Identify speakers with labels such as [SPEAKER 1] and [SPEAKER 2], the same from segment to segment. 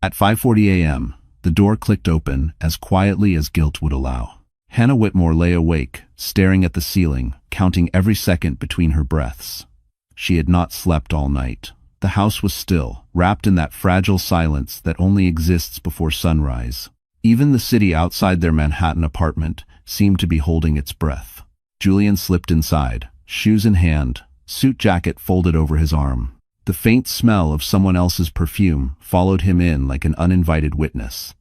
[SPEAKER 1] At 5:40 a.m., the door clicked open as quietly as guilt would allow. Hannah Whitmore lay awake, staring at the ceiling, counting every second between her breaths. She had not slept all night. The house was still, wrapped in that fragile silence that only exists before sunrise. Even the city outside their Manhattan apartment seemed to be holding its breath. Julian slipped inside, shoes in hand, suit jacket folded over his arm. The faint smell of someone else's perfume followed him in like an uninvited witness.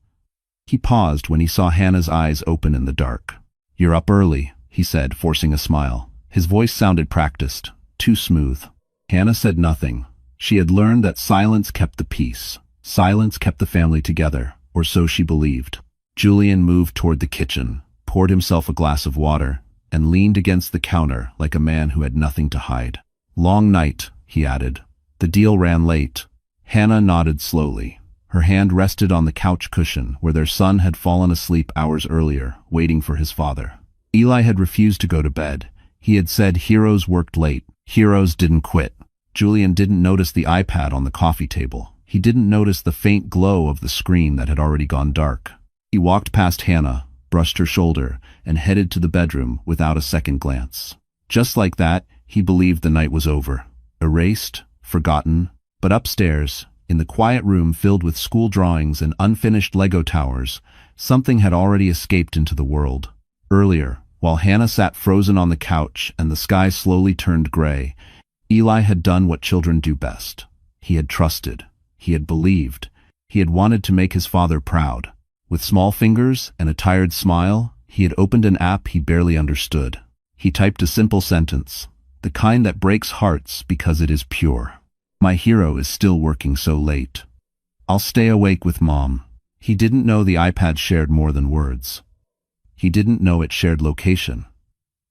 [SPEAKER 1] He paused when he saw Hannah's eyes open in the dark. "You're up early," he said, forcing a smile. His voice sounded practiced, too smooth. Hannah said nothing. She had learned that silence kept the peace. Silence kept the family together, or so she believed. Julian moved toward the kitchen, poured himself a glass of water, and leaned against the counter like a man who had nothing to hide. "Long night," he added. "The deal ran late." Hannah nodded slowly. Her hand rested on the couch cushion where their son had fallen asleep hours earlier, waiting for his father. Eli had refused to go to bed. He had said heroes worked late. Heroes didn't quit. Julian didn't notice the iPad on the coffee table. He didn't notice the faint glow of the screen that had already gone dark. He walked past Hannah, brushed her shoulder, and headed to the bedroom without a second glance. Just like that, he believed the night was over. Erased, forgotten. But upstairs, in the quiet room filled with school drawings and unfinished Lego towers, something had already escaped into the world. Earlier, while Hannah sat frozen on the couch and the sky slowly turned gray, Eli had done what children do best. He had trusted. He had believed. He had wanted to make his father proud. With small fingers and a tired smile, he had opened an app he barely understood. He typed a simple sentence, the kind that breaks hearts because it is pure. "My hero is still working so late. I'll stay awake with Mom." He didn't know the iPad shared more than words. He didn't know it shared location.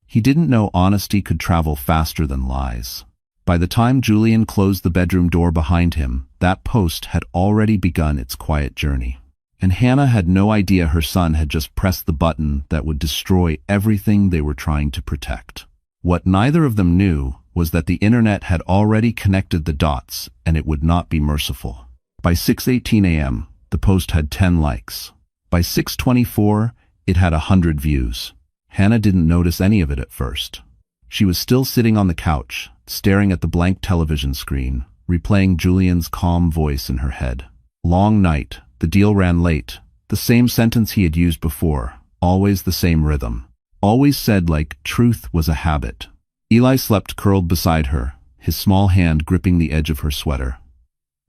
[SPEAKER 1] He didn't know honesty could travel faster than lies. By the time Julian closed the bedroom door behind him, that post had already begun its quiet journey. And Hannah had no idea her son had just pressed the button that would destroy everything they were trying to protect. What neither of them knew was that the internet had already connected the dots, and it would not be merciful. By 6:18 a.m., the post had 10 likes. By 6:24, it had 100 views. Hannah didn't notice any of it at first. She was still sitting on the couch, staring at the blank television screen, replaying Julian's calm voice in her head. "Long night, the deal ran late." The same sentence he had used before, always the same rhythm. Always said like truth was a habit. Eli slept curled beside her, his small hand gripping the edge of her sweater.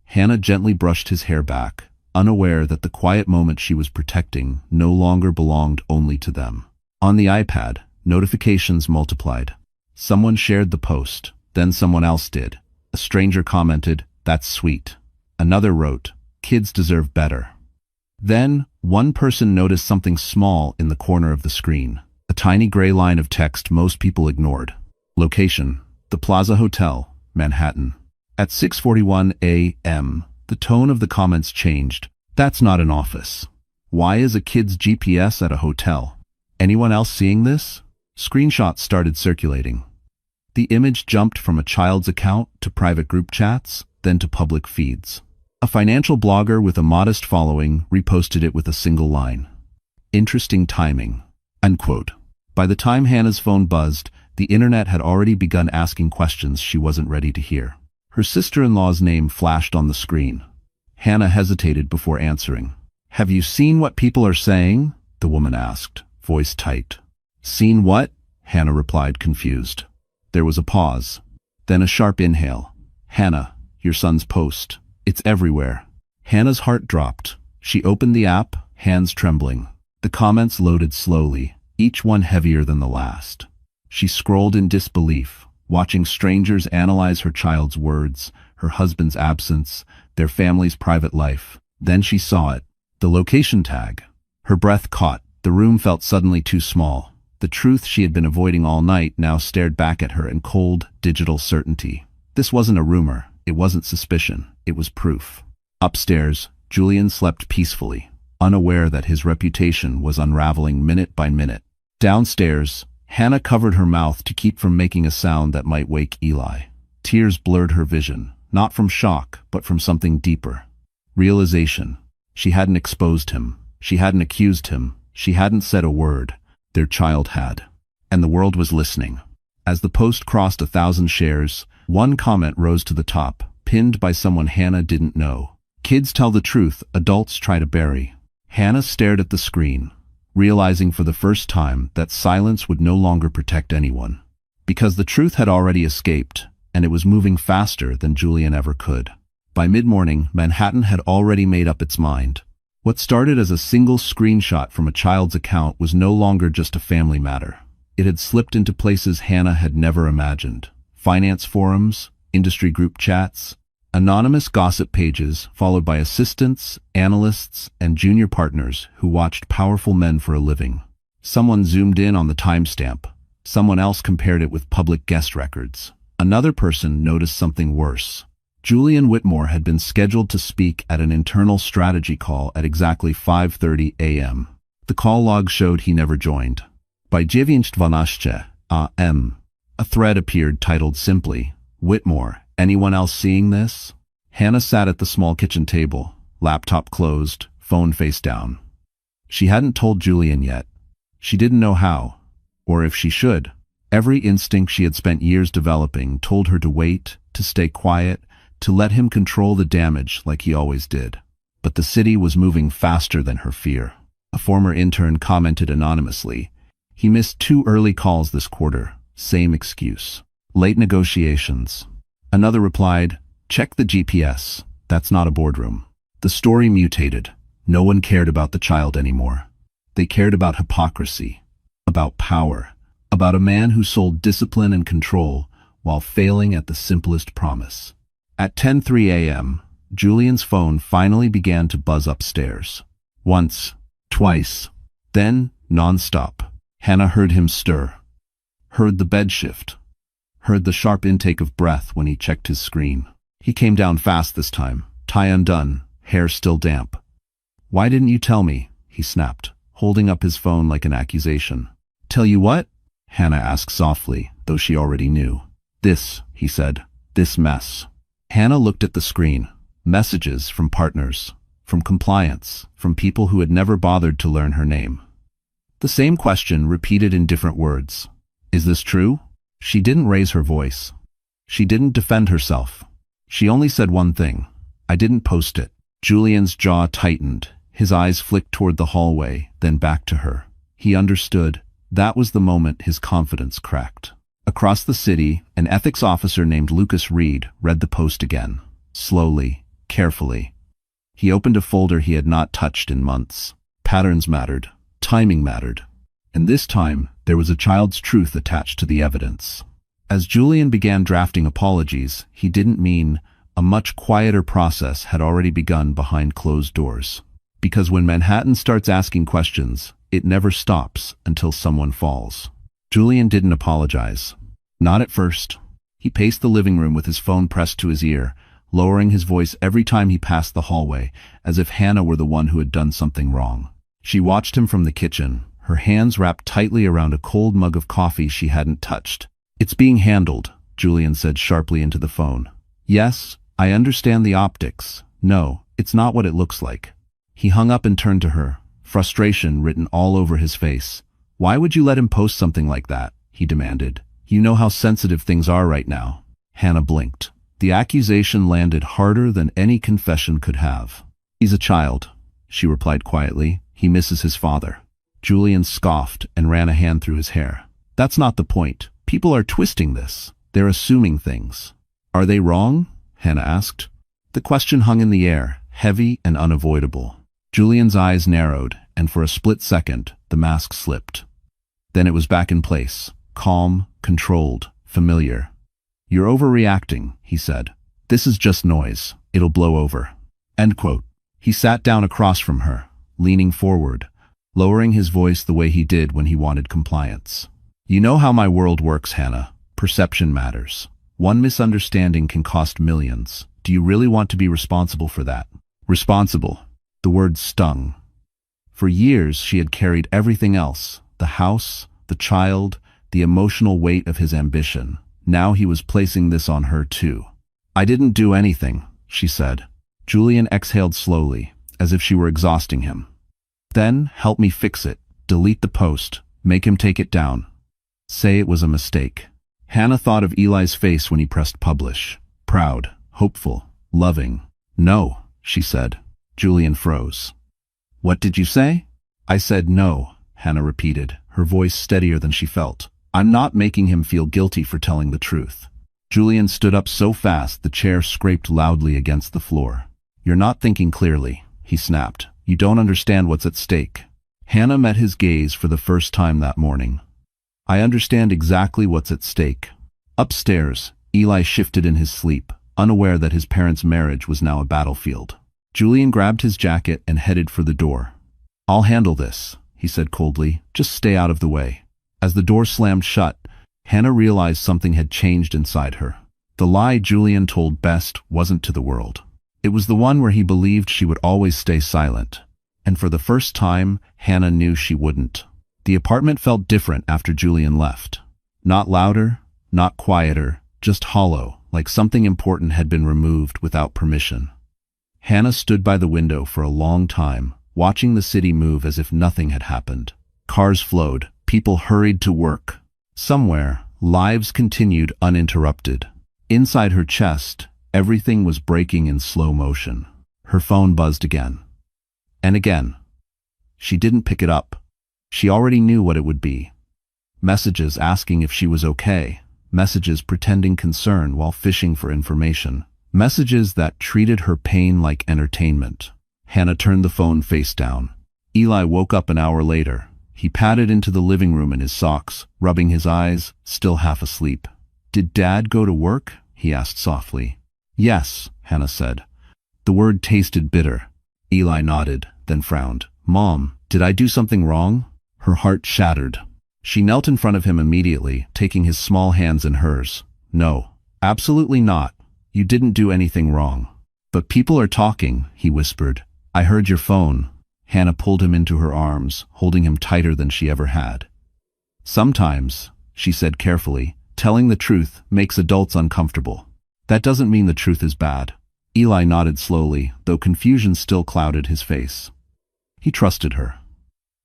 [SPEAKER 1] Hannah gently brushed his hair back, unaware that the quiet moment she was protecting no longer belonged only to them. On the iPad, notifications multiplied. Someone shared the post, then someone else did. A stranger commented, "That's sweet." Another wrote, "Kids deserve better." Then, one person noticed something small in the corner of the screen. A tiny gray line of text most people ignored. Location: the Plaza Hotel, Manhattan. At 6:41 a.m., the tone of the comments changed. "That's not an office. Why is a kid's GPS at a hotel? Anyone else seeing this?" Screenshots started circulating. The image jumped from a child's account to private group chats, then to public feeds. A financial blogger with a modest following reposted it with a single line. "Interesting timing." Unquote. By the time Hannah's phone buzzed, the internet had already begun asking questions she wasn't ready to hear. Her sister-in-law's name flashed on the screen. Hannah hesitated before answering. "Have you seen what people are saying?" the woman asked, voice tight. "Seen what?" Hannah replied, confused. There was a pause, then a sharp inhale. "Hannah, your son's post. It's everywhere." Hannah's heart dropped. She opened the app, hands trembling. The comments loaded slowly, each one heavier than the last. She scrolled in disbelief, watching strangers analyze her child's words, her husband's absence, their family's private life. Then she saw it, the location tag. Her breath caught. The room felt suddenly too small. The truth she had been avoiding all night now stared back at her in cold, digital certainty. This wasn't a rumor. It wasn't suspicion. It was proof. Upstairs, Julian slept peacefully, unaware that his reputation was unraveling minute by minute. Downstairs, Hannah covered her mouth to keep from making a sound that might wake Eli. Tears blurred her vision, not from shock, but from something deeper. Realization. She hadn't exposed him. She hadn't accused him. She hadn't said a word. Their child had. And the world was listening. As the post crossed 1,000 shares, one comment rose to the top, pinned by someone Hannah didn't know. Kids tell the truth, adults try to bury. Hannah stared at the screen, realizing for the first time that silence would no longer protect anyone. Because the truth had already escaped, and it was moving faster than Julian ever could. By mid-morning, Manhattan had already made up its mind. What started as a single screenshot from a child's account was no longer just a family matter. It had slipped into places Hannah had never imagined. Finance forums, industry group chats, anonymous gossip pages followed by assistants, analysts, and junior partners who watched powerful men for a living. Someone zoomed in on the timestamp. Someone else compared it with public guest records. Another person noticed something worse. Julian Whitmore had been scheduled to speak at an internal strategy call at exactly 5:30 a.m. The call log showed he never joined. By 9:12 a.m., a thread appeared titled simply, "Whitmore, anyone else seeing this?" Hannah sat at the small kitchen table, laptop closed, phone face down. She hadn't told Julian yet. She didn't know how, or if she should. Every instinct she had spent years developing told her to wait, to stay quiet, to let him control the damage like he always did. But the city was moving faster than her fear. A former intern commented anonymously, "He missed 2 early calls this quarter. Same excuse. Late negotiations." Another replied, "Check the GPS. That's not a boardroom." The story mutated. No one cared about the child anymore. They cared about hypocrisy, about power, about a man who sold discipline and control while failing at the simplest promise. At 10:03 a.m., Julian's phone finally began to buzz upstairs. Once, twice, then non-stop. Hannah heard him stir, heard the bed shift, heard the sharp intake of breath when he checked his screen. He came down fast this time, tie undone, hair still damp. "Why didn't you tell me?" he snapped, holding up his phone like an accusation. "Tell you what?" Hannah asked softly, though she already knew. "This," he said, "this mess." Hannah looked at the screen. Messages from partners, from compliance, from people who had never bothered to learn her name. The same question repeated in different words. "Is this true?" She didn't raise her voice. She didn't defend herself. She only said one thing. "I didn't post it." Julian's jaw tightened. His eyes flicked toward the hallway, then back to her. He understood. That was the moment his confidence cracked. Across the city, an ethics officer named Lucas Reed read the post again. Slowly, carefully. He opened a folder he had not touched in months. Patterns mattered. Timing mattered. And this time, there was a child's truth attached to the evidence. As Julian began drafting apologies, he didn't mean a much quieter process had already begun behind closed doors. Because when Manhattan starts asking questions, it never stops until someone falls. Julian didn't apologize. Not at first. He paced the living room with his phone pressed to his ear, lowering his voice every time he passed the hallway, as if Hannah were the one who had done something wrong. She watched him from the kitchen, her hands wrapped tightly around a cold mug of coffee she hadn't touched. "It's being handled," Julian said sharply into the phone. "Yes, I understand the optics. No, it's not what it looks like." He hung up and turned to her, frustration written all over his face. "Why would you let him post something like that?" he demanded. "You know how sensitive things are right now." Hannah blinked. The accusation landed harder than any confession could have. "He's a child," she replied quietly. "He misses his father." Julian scoffed and ran a hand through his hair. "That's not the point. People are twisting this. They're assuming things." "Are they wrong?" Hannah asked. The question hung in the air, heavy and unavoidable. Julian's eyes narrowed, and for a split second, the mask slipped. Then it was back in place, calm, controlled, familiar. "You're overreacting," he said. "This is just noise. It'll blow over." End quote. He sat down across from her, leaning forward, lowering his voice the way he did when he wanted compliance. "You know how my world works, Hannah. Perception matters. One misunderstanding can cost millions. Do you really want to be responsible for that?" Responsible. The word stung. For years she had carried everything else, the house, the child, the emotional weight of his ambition. Now he was placing this on her too. "I didn't do anything," she said. Julian exhaled slowly, as if she were exhausting him. Then, help me fix it, delete the post, make him take it down. Say it was a mistake. Hannah thought of Eli's face when he pressed publish. Proud, hopeful, loving. No, she said. Julian froze. What did you say? I said no, Hannah repeated, her voice steadier than she felt. I'm not making him feel guilty for telling the truth. Julian stood up so fast the chair scraped loudly against the floor. You're not thinking clearly, he snapped. You don't understand what's at stake. Hannah met his gaze for the first time that morning. I understand exactly what's at stake. Upstairs, Eli shifted in his sleep, unaware that his parents' marriage was now a battlefield. Julian grabbed his jacket and headed for the door. I'll handle this, he said coldly. Just stay out of the way. As the door slammed shut, Hannah realized something had changed inside her. The lie Julian told best wasn't to the world. It was the one where he believed she would always stay silent. And for the first time, Hannah knew she wouldn't. The apartment felt different after Julian left. Not louder, not quieter, just hollow, like something important had been removed without permission. Hannah stood by the window for a long time, watching the city move as if nothing had happened. Cars flowed, people hurried to work. Somewhere, lives continued uninterrupted. Inside her chest, everything was breaking in slow motion. Her phone buzzed again. And again. She didn't pick it up. She already knew what it would be. Messages asking if she was okay. Messages pretending concern while fishing for information. Messages that treated her pain like entertainment. Hannah turned the phone face down. Eli woke up an hour later. He padded into the living room in his socks, rubbing his eyes, still half asleep. Did Dad go to work? He asked softly. Yes, Hannah said. The word tasted bitter. Eli nodded, then frowned. Mom, did I do something wrong? Her heart shattered. She knelt in front of him immediately, taking his small hands in hers. No, absolutely not. You didn't do anything wrong. But people are talking, he whispered. I heard your phone. Hannah pulled him into her arms, holding him tighter than she ever had. Sometimes, she said carefully, telling the truth makes adults uncomfortable. That doesn't mean the truth is bad. Eli nodded slowly, though confusion still clouded his face. He trusted her.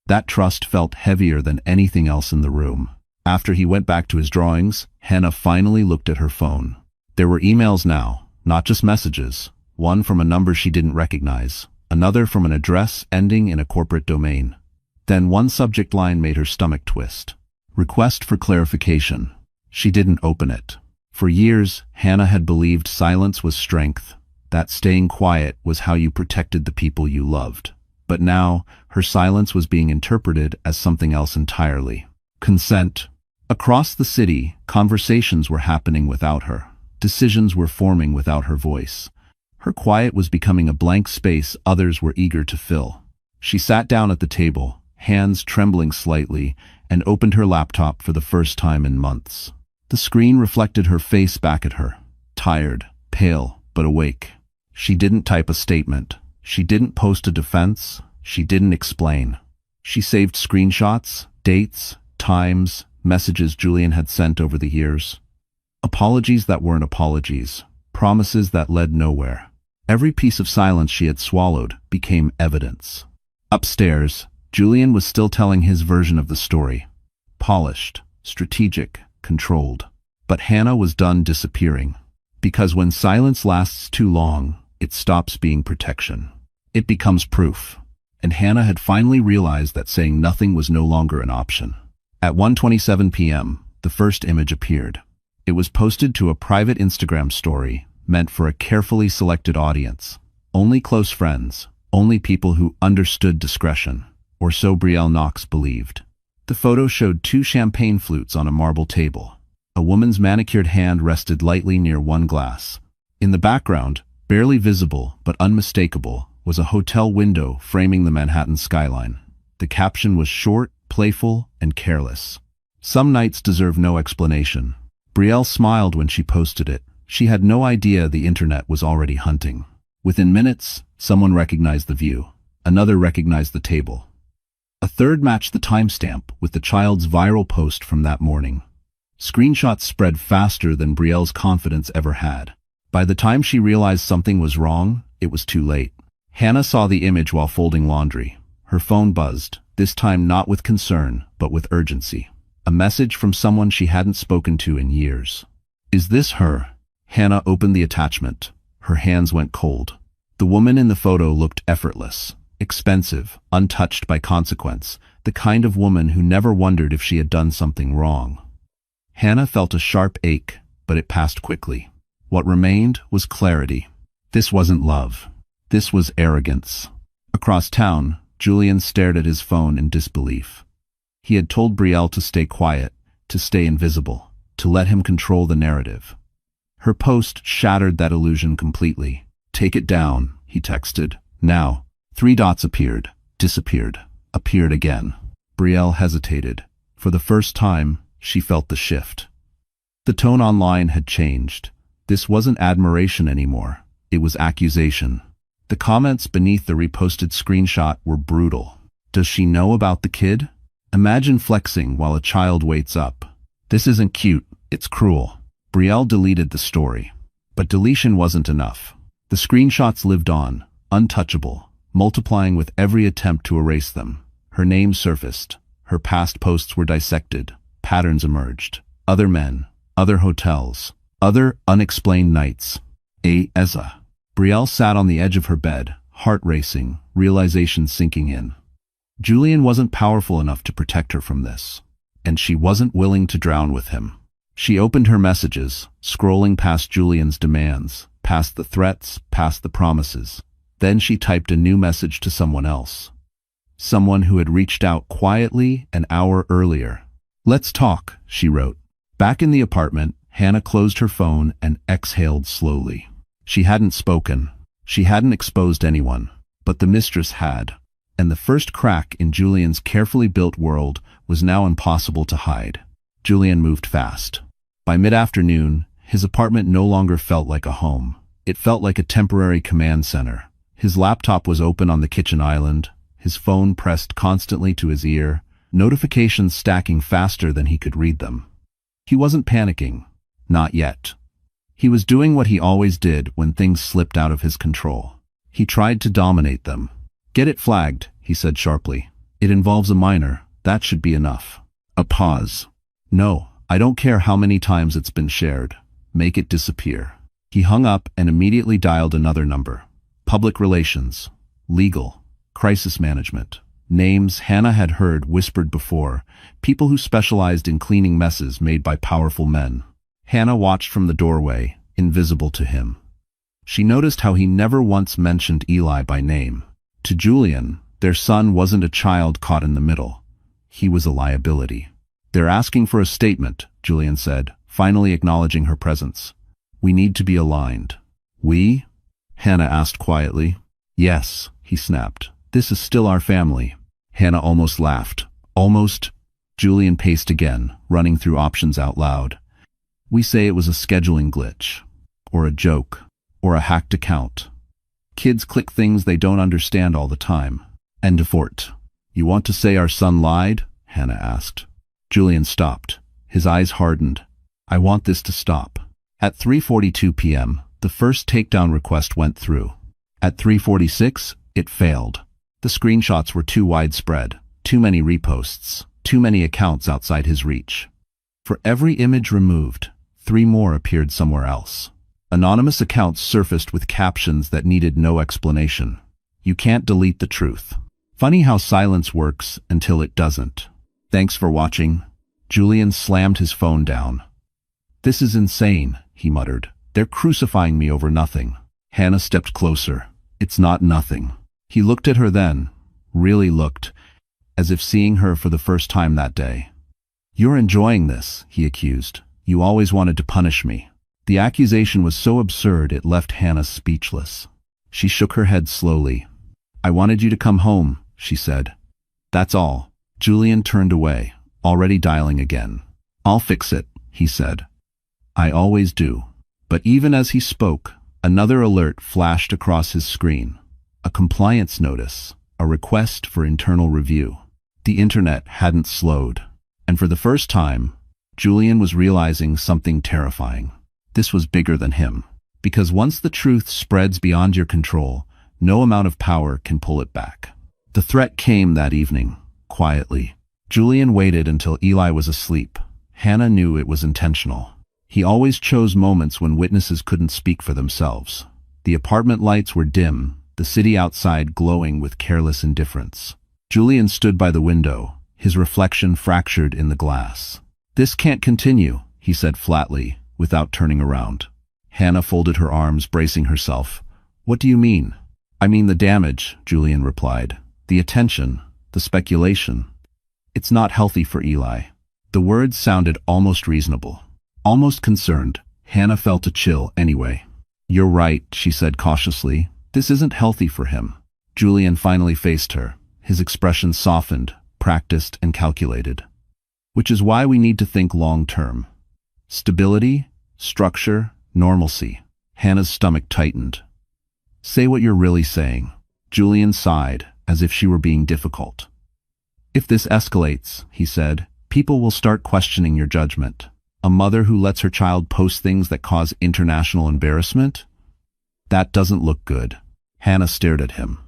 [SPEAKER 1] That trust felt heavier than anything else in the room. After he went back to his drawings, Hannah finally looked at her phone. There were emails now, not just messages. One from a number she didn't recognize. Another from an address ending in a corporate domain. Then one subject line made her stomach twist. Request for clarification. She didn't open it. For years, Hannah had believed silence was strength, that staying quiet was how you protected the people you loved. But now, her silence was being interpreted as something else entirely. Consent. Across the city, conversations were happening without her. Decisions were forming without her voice. Her quiet was becoming a blank space others were eager to fill. She sat down at the table, hands trembling slightly, and opened her laptop for the first time in months. The screen reflected her face back at her, tired, pale, but awake. She didn't type a statement. She didn't post a defense. She didn't explain. She saved screenshots, dates, times, messages Julian had sent over the years. Apologies that weren't apologies. Promises that led nowhere. Every piece of silence she had swallowed became evidence. Upstairs, Julian was still telling his version of the story. Polished, strategic, controlled. But Hannah was done disappearing. Because when silence lasts too long, it stops being protection. It becomes proof. And Hannah had finally realized that saying nothing was no longer an option. At 1:27 p.m., the first image appeared. It was posted to a private Instagram story, meant for a carefully selected audience. Only close friends, only people who understood discretion, or so Brielle Knox believed. The photo showed 2 champagne flutes on a marble table. A woman's manicured hand rested lightly near one glass. In the background, barely visible but unmistakable, was a hotel window framing the Manhattan skyline. The caption was short, playful, and careless. Some nights deserve no explanation. Brielle smiled when she posted it. She had no idea the internet was already hunting. Within minutes, someone recognized the view. Another recognized the table. A third matched the timestamp with the child's viral post from that morning. Screenshots spread faster than Brielle's confidence ever had. By the time she realized something was wrong, it was too late. Hannah saw the image while folding laundry. Her phone buzzed, this time not with concern, but with urgency. A message from someone she hadn't spoken to in years. Is this her? Hannah opened the attachment. Her hands went cold. The woman in the photo looked effortless, expensive, untouched by consequence, the kind of woman who never wondered if she had done something wrong. Hannah felt a sharp ache, but it passed quickly. What remained was clarity. This wasn't love. This was arrogance. Across town, Julian stared at his phone in disbelief. He had told Brielle to stay quiet, to stay invisible, to let him control the narrative. Her post shattered that illusion completely. Take it down, he texted. Now. 3 dots appeared, disappeared, appeared again. Brielle hesitated. For the first time, she felt the shift. The tone online had changed. This wasn't admiration anymore. It was accusation. The comments beneath the reposted screenshot were brutal. Does she know about the kid? Imagine flexing while a child waits up. This isn't cute, it's cruel. Brielle deleted the story. But deletion wasn't enough. The screenshots lived on, untouchable, multiplying with every attempt to erase them. Her name surfaced. Her past posts were dissected. Patterns emerged. Other men, other hotels, other unexplained nights. Eza. Brielle sat on the edge of her bed, heart racing, realization sinking in. Julian wasn't powerful enough to protect her from this, and she wasn't willing to drown with him. She opened her messages, scrolling past Julian's demands, past the threats, past the promises. Then she typed a new message to someone else. Someone who had reached out quietly an hour earlier. Let's talk, she wrote. Back in the apartment, Hannah closed her phone and exhaled slowly. She hadn't spoken. She hadn't exposed anyone. But the mistress had. And the first crack in Julian's carefully built world was now impossible to hide. Julian moved fast. By mid-afternoon, his apartment no longer felt like a home. It felt like a temporary command center. His laptop was open on the kitchen island, his phone pressed constantly to his ear, notifications stacking faster than he could read them. He wasn't panicking. Not yet. He was doing what he always did when things slipped out of his control. He tried to dominate them. Get it flagged, he said sharply. It involves a minor. That should be enough. A pause. No, I don't care how many times it's been shared. Make it disappear. He hung up and immediately dialed another number. Public relations. Legal. Crisis management. Names Hannah had heard whispered before. People who specialized in cleaning messes made by powerful men. Hannah watched from the doorway, invisible to him. She noticed how he never once mentioned Eli by name. To Julian, their son wasn't a child caught in the middle. He was a liability. They're asking for a statement, Julian said, finally acknowledging her presence. We need to be aligned. We? Hannah asked quietly. Yes, he snapped. This is still our family. Hannah almost laughed. Almost. Julian paced again, running through options out loud. We say it was a scheduling glitch, or a joke, or a hacked account. Kids click things they don't understand all the time. End of fort. You want to say our son lied? Hannah asked. Julian stopped. His eyes hardened. I want this to stop. At 3:42 p.m., the first takedown request went through. At 3:46, it failed. The screenshots were too widespread, too many reposts, too many accounts outside his reach. For every image removed, 3 more appeared somewhere else. Anonymous accounts surfaced with captions that needed no explanation. You can't delete the truth. Funny how silence works until it doesn't. Thanks for watching. Julian slammed his phone down. This is insane, he muttered. They're crucifying me over nothing. Hannah stepped closer. It's not nothing. He looked at her then, really looked, as if seeing her for the first time that day. You're enjoying this, he accused. You always wanted to punish me. The accusation was so absurd it left Hannah speechless. She shook her head slowly. I wanted you to come home, she said. That's all. Julian turned away, already dialing again. I'll fix it, he said. I always do. But even as he spoke, another alert flashed across his screen. A compliance notice, a request for internal review. The internet hadn't slowed. And for the first time, Julian was realizing something terrifying. This was bigger than him. Because once the truth spreads beyond your control, No amount of power can pull it back. The threat came that evening, quietly. Julian waited until Eli was asleep. Hannah knew it was intentional. He always chose moments when witnesses couldn't speak for themselves. The apartment lights were dim, the city outside glowing with careless indifference. Julian stood by the window, his reflection fractured in the glass. "This can't continue," he said flatly, without turning around. Hannah folded her arms, bracing herself. "What do you mean?" "I mean the damage," Julian replied. "The attention, the speculation. It's not healthy for Eli." The words sounded almost reasonable, almost concerned. Hannah felt a chill anyway. "You're right," she said cautiously. "This isn't healthy for him." Julian finally faced her. His expression softened, practiced and calculated. "Which is why we need to think long-term. Stability, structure, normalcy." Hannah's stomach tightened. "Say what you're really saying." Julian sighed, as if she were being difficult. "If this escalates," he said, "people will start questioning your judgment. A mother who lets her child post things that cause international embarrassment? That doesn't look good." Hannah stared at him.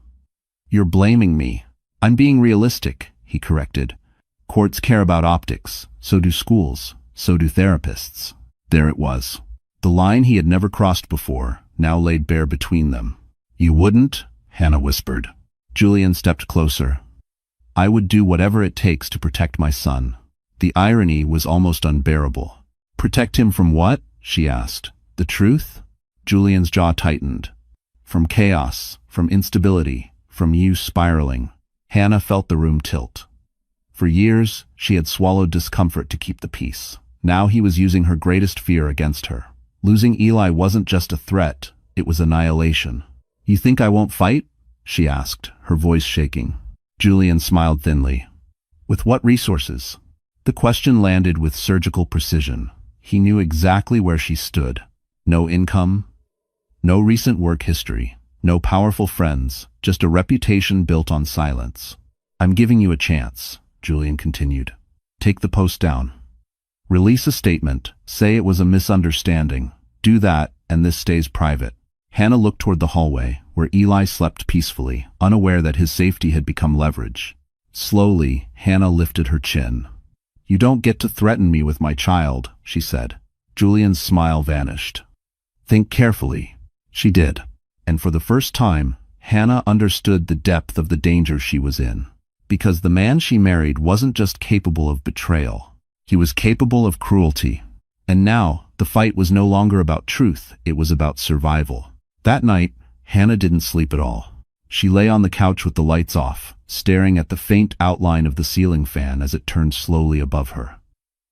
[SPEAKER 1] "You're blaming me." "I'm being realistic," he corrected. "Courts care about optics. So do schools. So do therapists." There it was. The line he had never crossed before, now laid bare between them. "You wouldn't?" Hannah whispered. Julian stepped closer. "I would do whatever it takes to protect my son." The irony was almost unbearable. "Protect him from what?" she asked. "The truth?" Julian's jaw tightened. "From chaos, from instability, from you spiraling." Hannah felt the room tilt. For years, she had swallowed discomfort to keep the peace. Now he was using her greatest fear against her. Losing Eli wasn't just a threat, it was annihilation. "You think I won't fight?" she asked, her voice shaking. Julian smiled thinly. "With what resources?" The question landed with surgical precision. He knew exactly where she stood. No income, no recent work history, no powerful friends, just a reputation built on silence. "I'm giving you a chance," Julian continued. "Take the post down. Release a statement, say it was a misunderstanding. Do that, and this stays private." Hannah looked toward the hallway, where Eli slept peacefully, unaware that his safety had become leverage. Slowly, Hannah lifted her chin. "You don't get to threaten me with my child," she said. Julian's smile vanished. "Think carefully." She did. And for the first time, Hannah understood the depth of the danger she was in. Because the man she married wasn't just capable of betrayal. He was capable of cruelty. And now, the fight was no longer about truth, it was about survival. That night, Hannah didn't sleep at all. She lay on the couch with the lights off, staring at the faint outline of the ceiling fan as it turned slowly above her.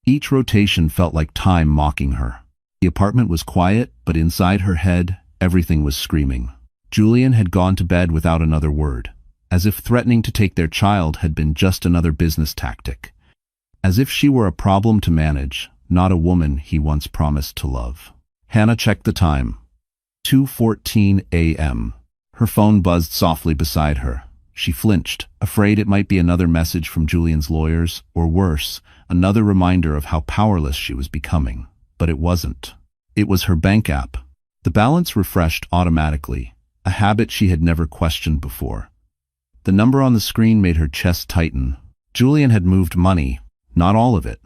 [SPEAKER 1] Each rotation felt like time mocking her. The apartment was quiet, but inside her head, everything was screaming. Julian had gone to bed without another word, as if threatening to take their child had been just another business tactic. As if she were a problem to manage, not a woman he once promised to love. Hannah checked the time. 2:14 a.m. Her phone buzzed softly beside her. She flinched, afraid it might be another message from Julian's lawyers, or worse, another reminder of how powerless she was becoming. But it wasn't. It was her bank app. The balance refreshed automatically, a habit she had never questioned before. The number on the screen made her chest tighten. Julian had moved money, not all of it.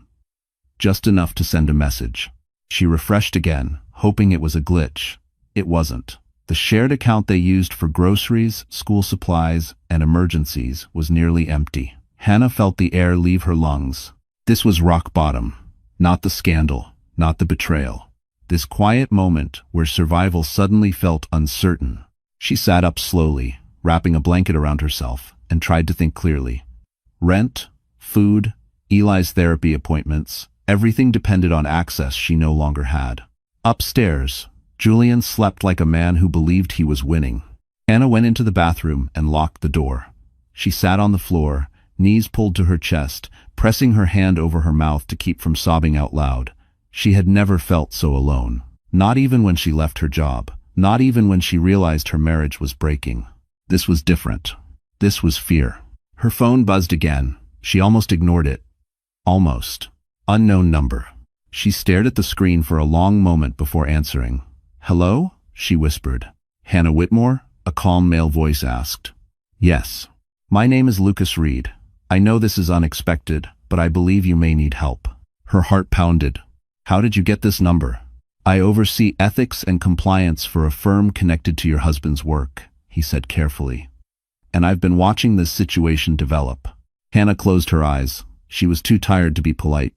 [SPEAKER 1] Just enough to send a message. She refreshed again, hoping it was a glitch. It wasn't. The shared account they used for groceries, school supplies, and emergencies was nearly empty. Hannah felt the air leave her lungs. This was rock bottom. Not the scandal, not the betrayal. This quiet moment where survival suddenly felt uncertain. She sat up slowly, wrapping a blanket around herself, and tried to think clearly. Rent, food, Eli's therapy appointments, everything depended on access she no longer had. Upstairs, Julian slept like a man who believed he was winning. Hannah went into the bathroom and locked the door. She sat on the floor, knees pulled to her chest, pressing her hand over her mouth to keep from sobbing out loud. She had never felt so alone. Not even when she left her job. Not even when she realized her marriage was breaking. This was different. This was fear. Her phone buzzed again. She almost ignored it. Almost. Unknown number. She stared at the screen for a long moment before answering. "Hello?" she whispered. "Hannah Whitmore?" A calm male voice asked. Yes. My name is Lucas Reed. I know this is unexpected, but I believe you may need help. Her heart pounded. How did you get this number? I oversee ethics and compliance for a firm connected to your husband's work, he said carefully. And I've been watching this situation develop. Hannah closed her eyes. She was too tired to be polite.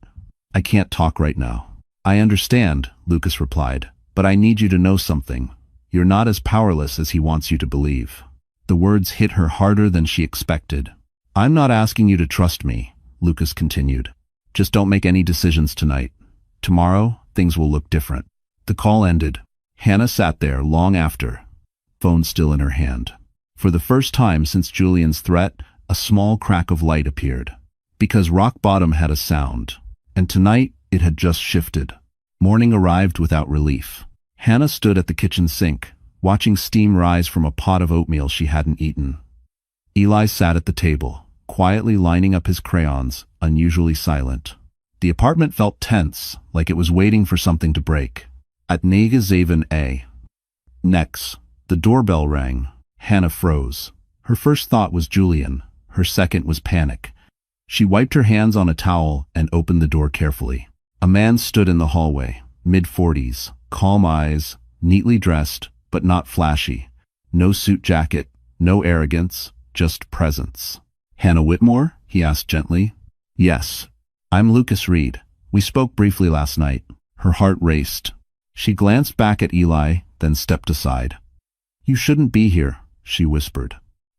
[SPEAKER 1] I can't talk right now. I understand, Lucas replied, but I need you to know something. You're not as powerless as he wants you to believe. The words hit her harder than she expected. I'm not asking you to trust me, Lucas continued. Just don't make any decisions tonight. Tomorrow, things will look different. The call ended. Hannah sat there long after, phone still in her hand. For the first time since Julian's threat, a small crack of light appeared. Because rock bottom had a sound, and tonight it had just shifted. Morning arrived without relief. Hannah stood at the kitchen sink, watching steam rise from a pot of oatmeal she hadn't eaten. Eli sat at the table, quietly lining up his crayons, unusually silent. The apartment felt tense, like it was waiting for something to break. At 9:07 a. Next, the doorbell rang. Hannah froze. Her first thought was Julian. Her second was panic. She wiped her hands on a towel and opened the door carefully. A man stood in the hallway, mid-40s, calm eyes, neatly dressed, but not flashy. No suit jacket, no arrogance, just presence. Hannah Whitmore? He asked gently. Yes. I'm Lucas Reed. We spoke briefly last night. Her heart raced. She glanced back at Eli, then stepped aside. You shouldn't be here, she whispered.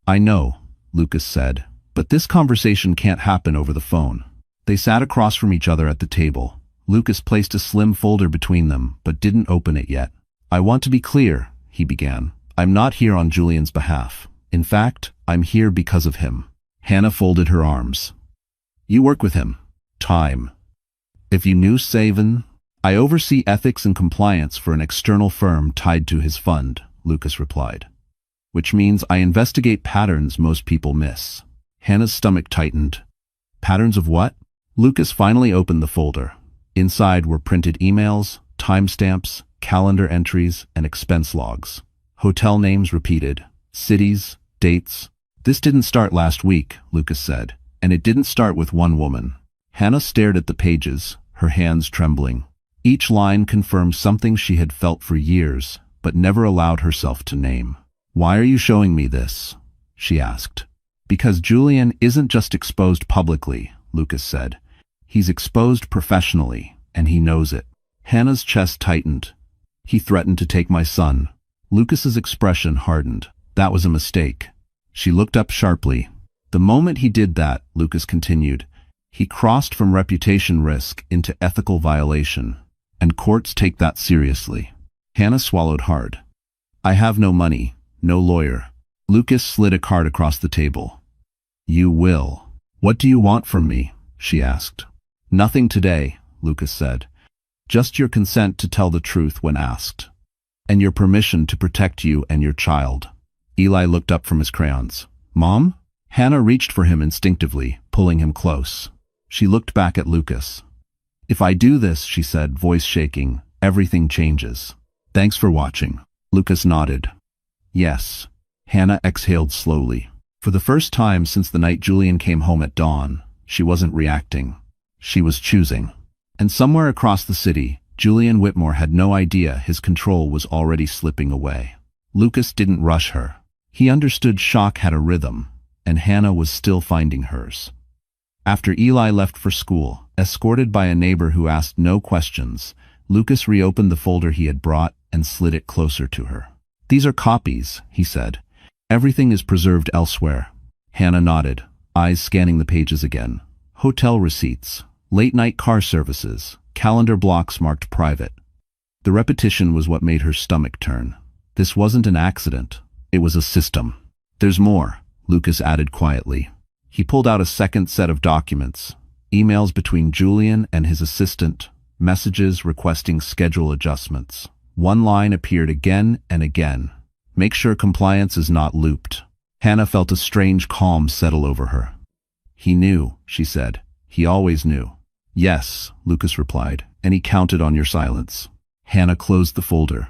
[SPEAKER 1] I know, Lucas said, but this conversation can't happen over the phone. They sat across from each other at the table. Lucas placed a slim folder between them, but didn't open it yet. I want to be clear, he began. I'm not here on Julian's behalf. In fact, I'm here because of him. Hannah folded her arms. You work with him. Time. If you knew Savan, I oversee ethics and compliance for an external firm tied to his fund, Lucas replied. Which means I investigate patterns most people miss. Hannah's stomach tightened. Patterns of what? Lucas finally opened the folder. Inside were printed emails, timestamps, calendar entries, and expense logs. Hotel names repeated. Cities, dates. This didn't start last week, Lucas said, and it didn't start with one woman. Hannah stared at the pages, her hands trembling. Each line confirmed something she had felt for years, but never allowed herself to name. Why are you showing me this? She asked. Because Julian isn't just exposed publicly, Lucas said. He's exposed professionally, and he knows it. Hannah's chest tightened. He threatened to take my son. Lucas's expression hardened. That was a mistake. She looked up sharply. The moment he did that, Lucas continued, he crossed from reputation risk into ethical violation, and courts take that seriously. Hannah swallowed hard. I have no money, no lawyer. Lucas slid a card across the table. You will. What do you want from me? She asked. Nothing today, Lucas said. Just your consent to tell the truth when asked. And your permission to protect you and your child. Eli looked up from his crayons. Mom? Hannah reached for him instinctively, pulling him close. She looked back at Lucas. If I do this, she said, voice shaking, everything changes. Thanks for watching. Lucas nodded. Yes. Hannah exhaled slowly. For the first time since the night Julian came home at dawn, she wasn't reacting. She was choosing. And somewhere across the city, Julian Whitmore had no idea his control was already slipping away. Lucas didn't rush her. He understood shock had a rhythm, and Hannah was still finding hers. After Eli left for school, escorted by a neighbor who asked no questions, Lucas reopened the folder he had brought and slid it closer to her. These are copies, he said. Everything is preserved elsewhere. Hannah nodded, eyes scanning the pages again. Hotel receipts, late-night car services, calendar blocks marked private. The repetition was what made her stomach turn. This wasn't an accident. It was a system. There's more, Lucas added quietly. He pulled out a second set of documents, emails between Julian and his assistant, messages requesting schedule adjustments. One line appeared again and again. Make sure compliance is not looped. Hannah felt a strange calm settle over her. He knew, she said. He always knew. Yes, Lucas replied, and he counted on your silence. Hannah closed the folder.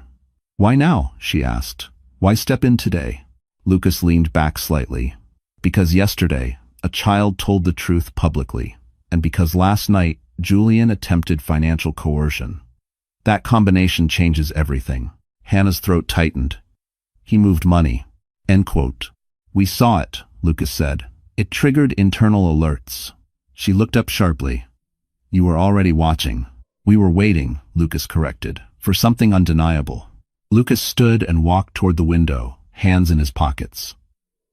[SPEAKER 1] Why now? She asked. Why step in today? Lucas leaned back slightly. Because yesterday, a child told the truth publicly, and because last night, Julian attempted financial coercion. That combination changes everything. Hannah's throat tightened. He moved money. End quote. We saw it, Lucas said. It triggered internal alerts. She looked up sharply. You were already watching. We were waiting, Lucas corrected, for something undeniable. Lucas stood and walked toward the window, hands in his pockets.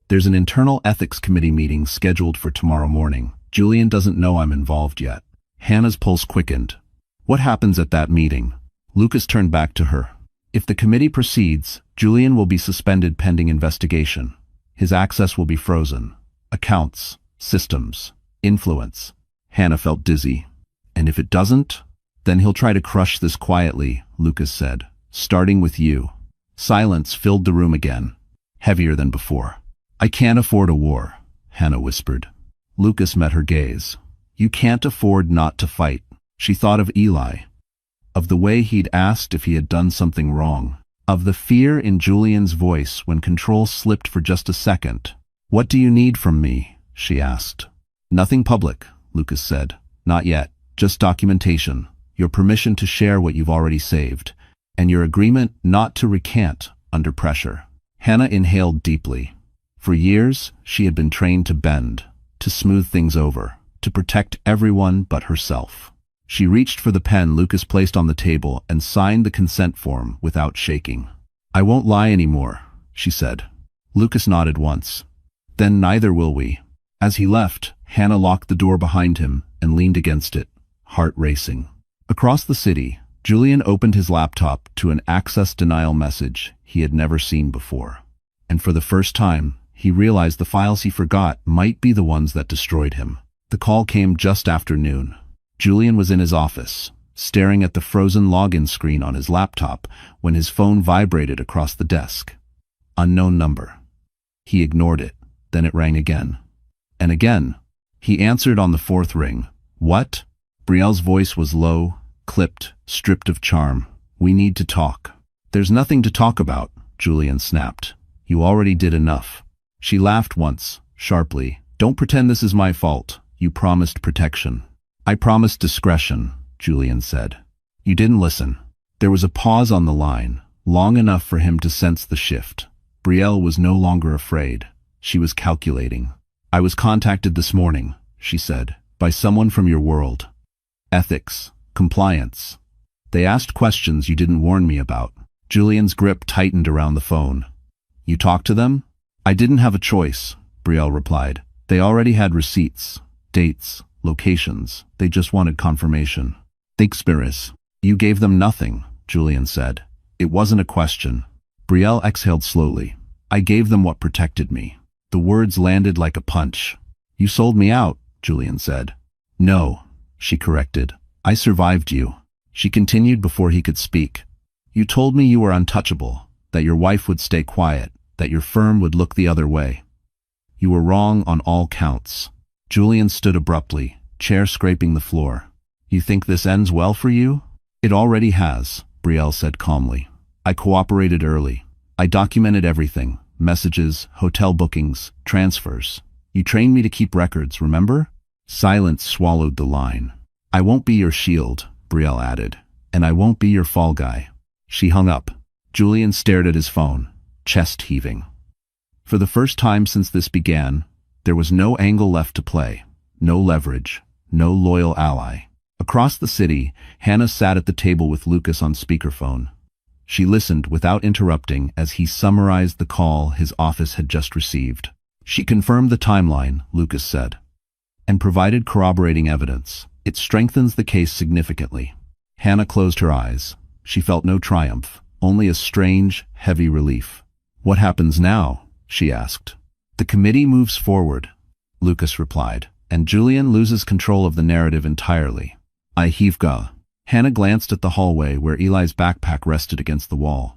[SPEAKER 1] There's an internal ethics committee meeting scheduled for tomorrow morning. Julian doesn't know I'm involved yet. Hannah's pulse quickened. What happens at that meeting? Lucas turned back to her. If the committee proceeds, Julian will be suspended pending investigation. His access will be frozen. Accounts, systems, influence. Hannah felt dizzy. And if it doesn't? Then he'll try to crush this quietly, Lucas said, starting with you. Silence filled the room again, heavier than before. I can't afford a war, Hannah whispered. Lucas met her gaze. You can't afford not to fight. She thought of Eli, of the way he'd asked if he had done something wrong, of the fear in Julian's voice when control slipped for just a second. What do you need from me? She asked. Nothing public, Lucas said. Not yet. Just documentation. Your permission to share what you've already saved. And your agreement not to recant under pressure. Hannah inhaled deeply. For years, she had been trained to bend, to smooth things over, to protect everyone but herself. She reached for the pen Lucas placed on the table and signed the consent form without shaking. I won't lie anymore, she said. Lucas nodded once. Then neither will we. As he left, Hannah locked the door behind him and leaned against it, heart racing. Across the city, Julian opened his laptop to an access denial message he had never seen before. And for the first time, he realized the files he forgot might be the ones that destroyed him. The call came just after noon. Julian was in his office, staring at the frozen login screen on his laptop when his phone vibrated across the desk. Unknown number. He ignored it, then it rang again. And again. He answered on the fourth ring. What? Brielle's voice was low, clipped, stripped of charm. We need to talk. There's nothing to talk about, Julian snapped. You already did enough. She laughed once, sharply. Don't pretend this is my fault. You promised protection. I promised discretion, Julian said. You didn't listen. There was a pause on the line, long enough for him to sense the shift. Brielle was no longer afraid. She was calculating. I was contacted this morning, she said, by someone from your world. Ethics, compliance. They asked questions you didn't warn me about. Julian's grip tightened around the phone. You talked to them? I didn't have a choice, Brielle replied. They already had receipts, dates, locations. They just wanted confirmation. Mistress. You gave them nothing, Julian said. It wasn't a question. Brielle exhaled slowly. I gave them what protected me. The words landed like a punch. You sold me out, Julian said. No, she corrected. I survived you. She continued before he could speak. You told me you were untouchable, that your wife would stay quiet, that your firm would look the other way. You were wrong on all counts. Julian stood abruptly, chair scraping the floor. You think this ends well for you? It already has, Brielle said calmly. I cooperated early. I documented everything. Messages, hotel bookings, transfers. You trained me to keep records, remember? Silence swallowed the line. I won't be your shield, Brielle added. And I won't be your fall guy. She hung up. Julian stared at his phone, chest heaving. For the first time since this began, there was no angle left to play, no leverage, no loyal ally. Across the city, Hannah sat at the table with Lucas on speakerphone. She listened without interrupting as he summarized the call his office had just received. She confirmed the timeline, Lucas said, and provided corroborating evidence. It strengthens the case significantly. Hannah closed her eyes. She felt no triumph, only a strange, heavy relief. What happens now? She asked. The committee moves forward, Lucas replied, and Julian loses control of the narrative entirely. I heavega. Hannah glanced at the hallway where Eli's backpack rested against the wall.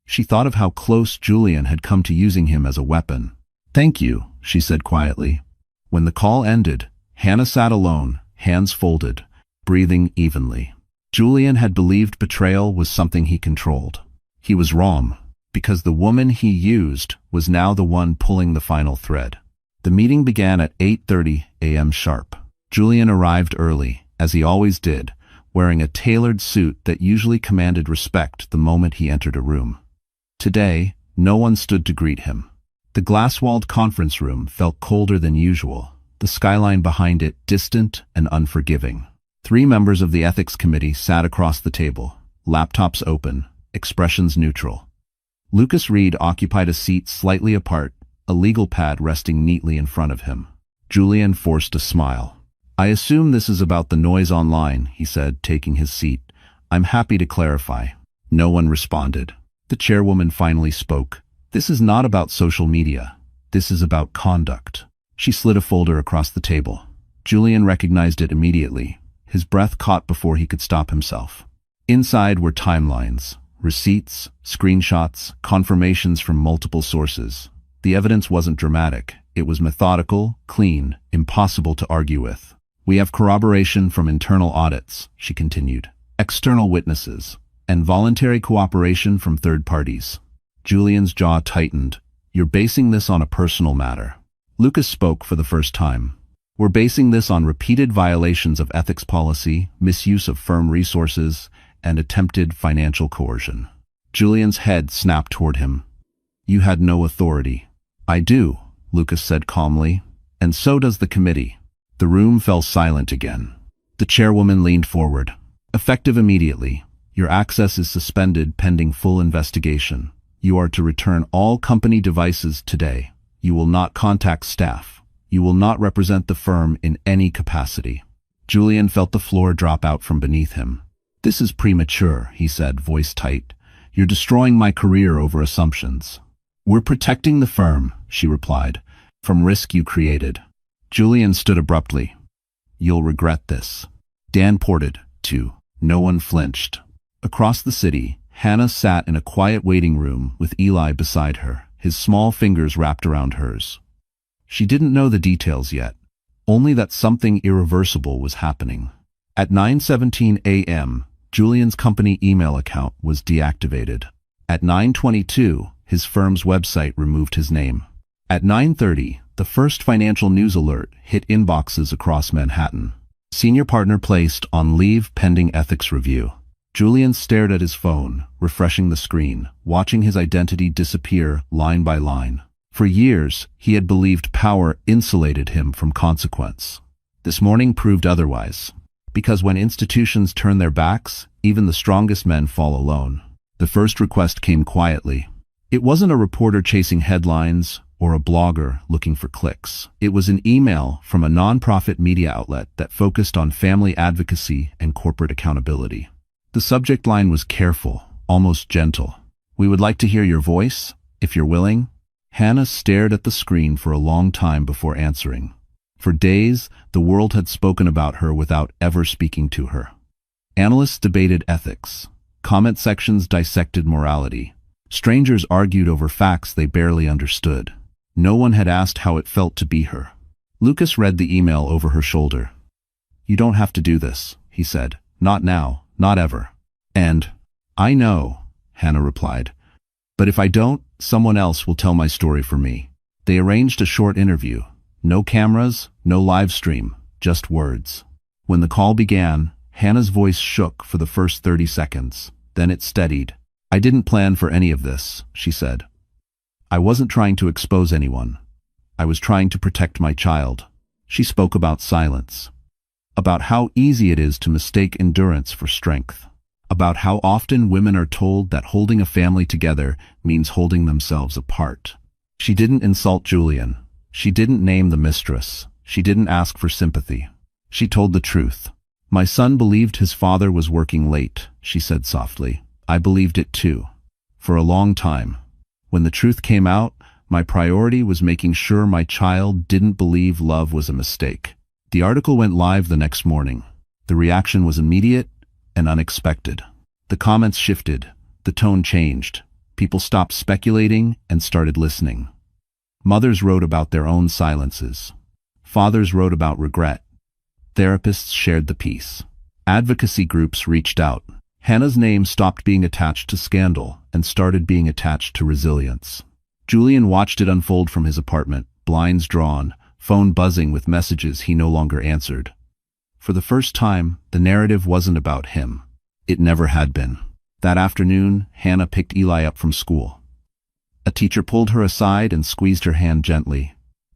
[SPEAKER 1] She thought of how close Julian had come to using him as a weapon. Thank you, she said quietly. When the call ended, Hannah sat alone, hands folded, breathing evenly. Julian had believed betrayal was something he controlled. He was wrong. because the woman he used was now the one pulling the final thread. The meeting began at 8:30 a.m. sharp. Julian arrived early, as he always did, wearing a tailored suit that usually commanded respect the moment he entered a room. Today, no one stood to greet him. The glass-walled conference room felt colder than usual, the skyline behind it distant and unforgiving. 3 members of the ethics committee sat across the table, laptops open, expressions neutral. Lucas Reed occupied a seat slightly apart, a legal pad resting neatly in front of him. Julian forced a smile. "I assume this is about the noise online," he said, taking his seat. "I'm happy to clarify." No one responded. The chairwoman finally spoke. "This is not about social media. This is about conduct." She slid a folder across the table. Julian recognized it immediately. His breath caught before he could stop himself. Inside were timelines, receipts, screenshots, confirmations from multiple sources. The evidence wasn't dramatic. It was methodical, clean, impossible to argue with. "We have corroboration from internal audits," she continued, "external witnesses, and voluntary cooperation from third parties." Julian's jaw tightened. "You're basing this on a personal matter." Lucas spoke for the first time. "We're basing this on repeated violations of ethics policy, misuse of firm resources, and attempted financial coercion." Julian's head snapped toward him. "You had no authority." "I do," Lucas said calmly, "and so does the committee." The room fell silent again. The chairwoman leaned forward. "Effective immediately. Your access is suspended pending full investigation. You are to return all company devices today. You will not contact staff. You will not represent the firm in any capacity." Julian felt the floor drop out from beneath him. "This is premature," he said, voice tight. "You're destroying my career over assumptions." "We're protecting the firm," she replied, "from risk you created." Julian stood abruptly. "You'll regret this." Dan ported, too. No one flinched. Across the city, Hannah sat in a quiet waiting room with Eli beside her, his small fingers wrapped around hers. She didn't know the details yet, only that something irreversible was happening. At 9:17 a.m., Julian's company email account was deactivated. At 9:22, his firm's website removed his name. At 9:30, the first financial news alert hit inboxes across Manhattan. Senior partner placed on leave pending ethics review. Julian stared at his phone, refreshing the screen, watching his identity disappear line by line. For years, he had believed power insulated him from consequence. This morning proved otherwise. Because when institutions turn their backs, even the strongest men fall alone. The first request came quietly. It wasn't a reporter chasing headlines or a blogger looking for clicks. It was an email from a nonprofit media outlet that focused on family advocacy and corporate accountability. The subject line was careful, almost gentle. "We would like to hear your voice, if you're willing." Hannah stared at the screen for a long time before answering. For days, the world had spoken about her without ever speaking to her. Analysts debated ethics. Comment sections dissected morality. Strangers argued over facts they barely understood. No one had asked how it felt to be her. Lucas read the email over her shoulder. "You don't have to do this," he said. "Not now, not ever." "And I know," Hannah replied. "But if I don't, someone else will tell my story for me." They arranged a short interview. No cameras, no live stream, just words. When the call began, Hannah's voice shook for the first 30 seconds. Then it steadied. "I didn't plan for any of this," she said. "I wasn't trying to expose anyone. I was trying to protect my child." She spoke about silence. About how easy it is to mistake endurance for strength. About how often women are told that holding a family together means holding themselves apart. She didn't insult Julian. She didn't name the mistress. She didn't ask for sympathy. She told the truth. "My son believed his father was working late," she said softly. "I believed it too. For a long time. When the truth came out, my priority was making sure my child didn't believe love was a mistake." The article went live the next morning. The reaction was immediate and unexpected. The comments shifted. The tone changed. People stopped speculating and started listening. Mothers wrote about their own silences. Fathers wrote about regret. Therapists shared the peace. Advocacy groups reached out. Hannah's name stopped being attached to scandal and started being attached to resilience. Julian watched it unfold from his apartment, blinds drawn, phone buzzing with messages he no longer answered. For the first time, the narrative wasn't about him. It never had been. That afternoon, Hannah picked Eli up from school. A teacher pulled her aside and squeezed her hand gently.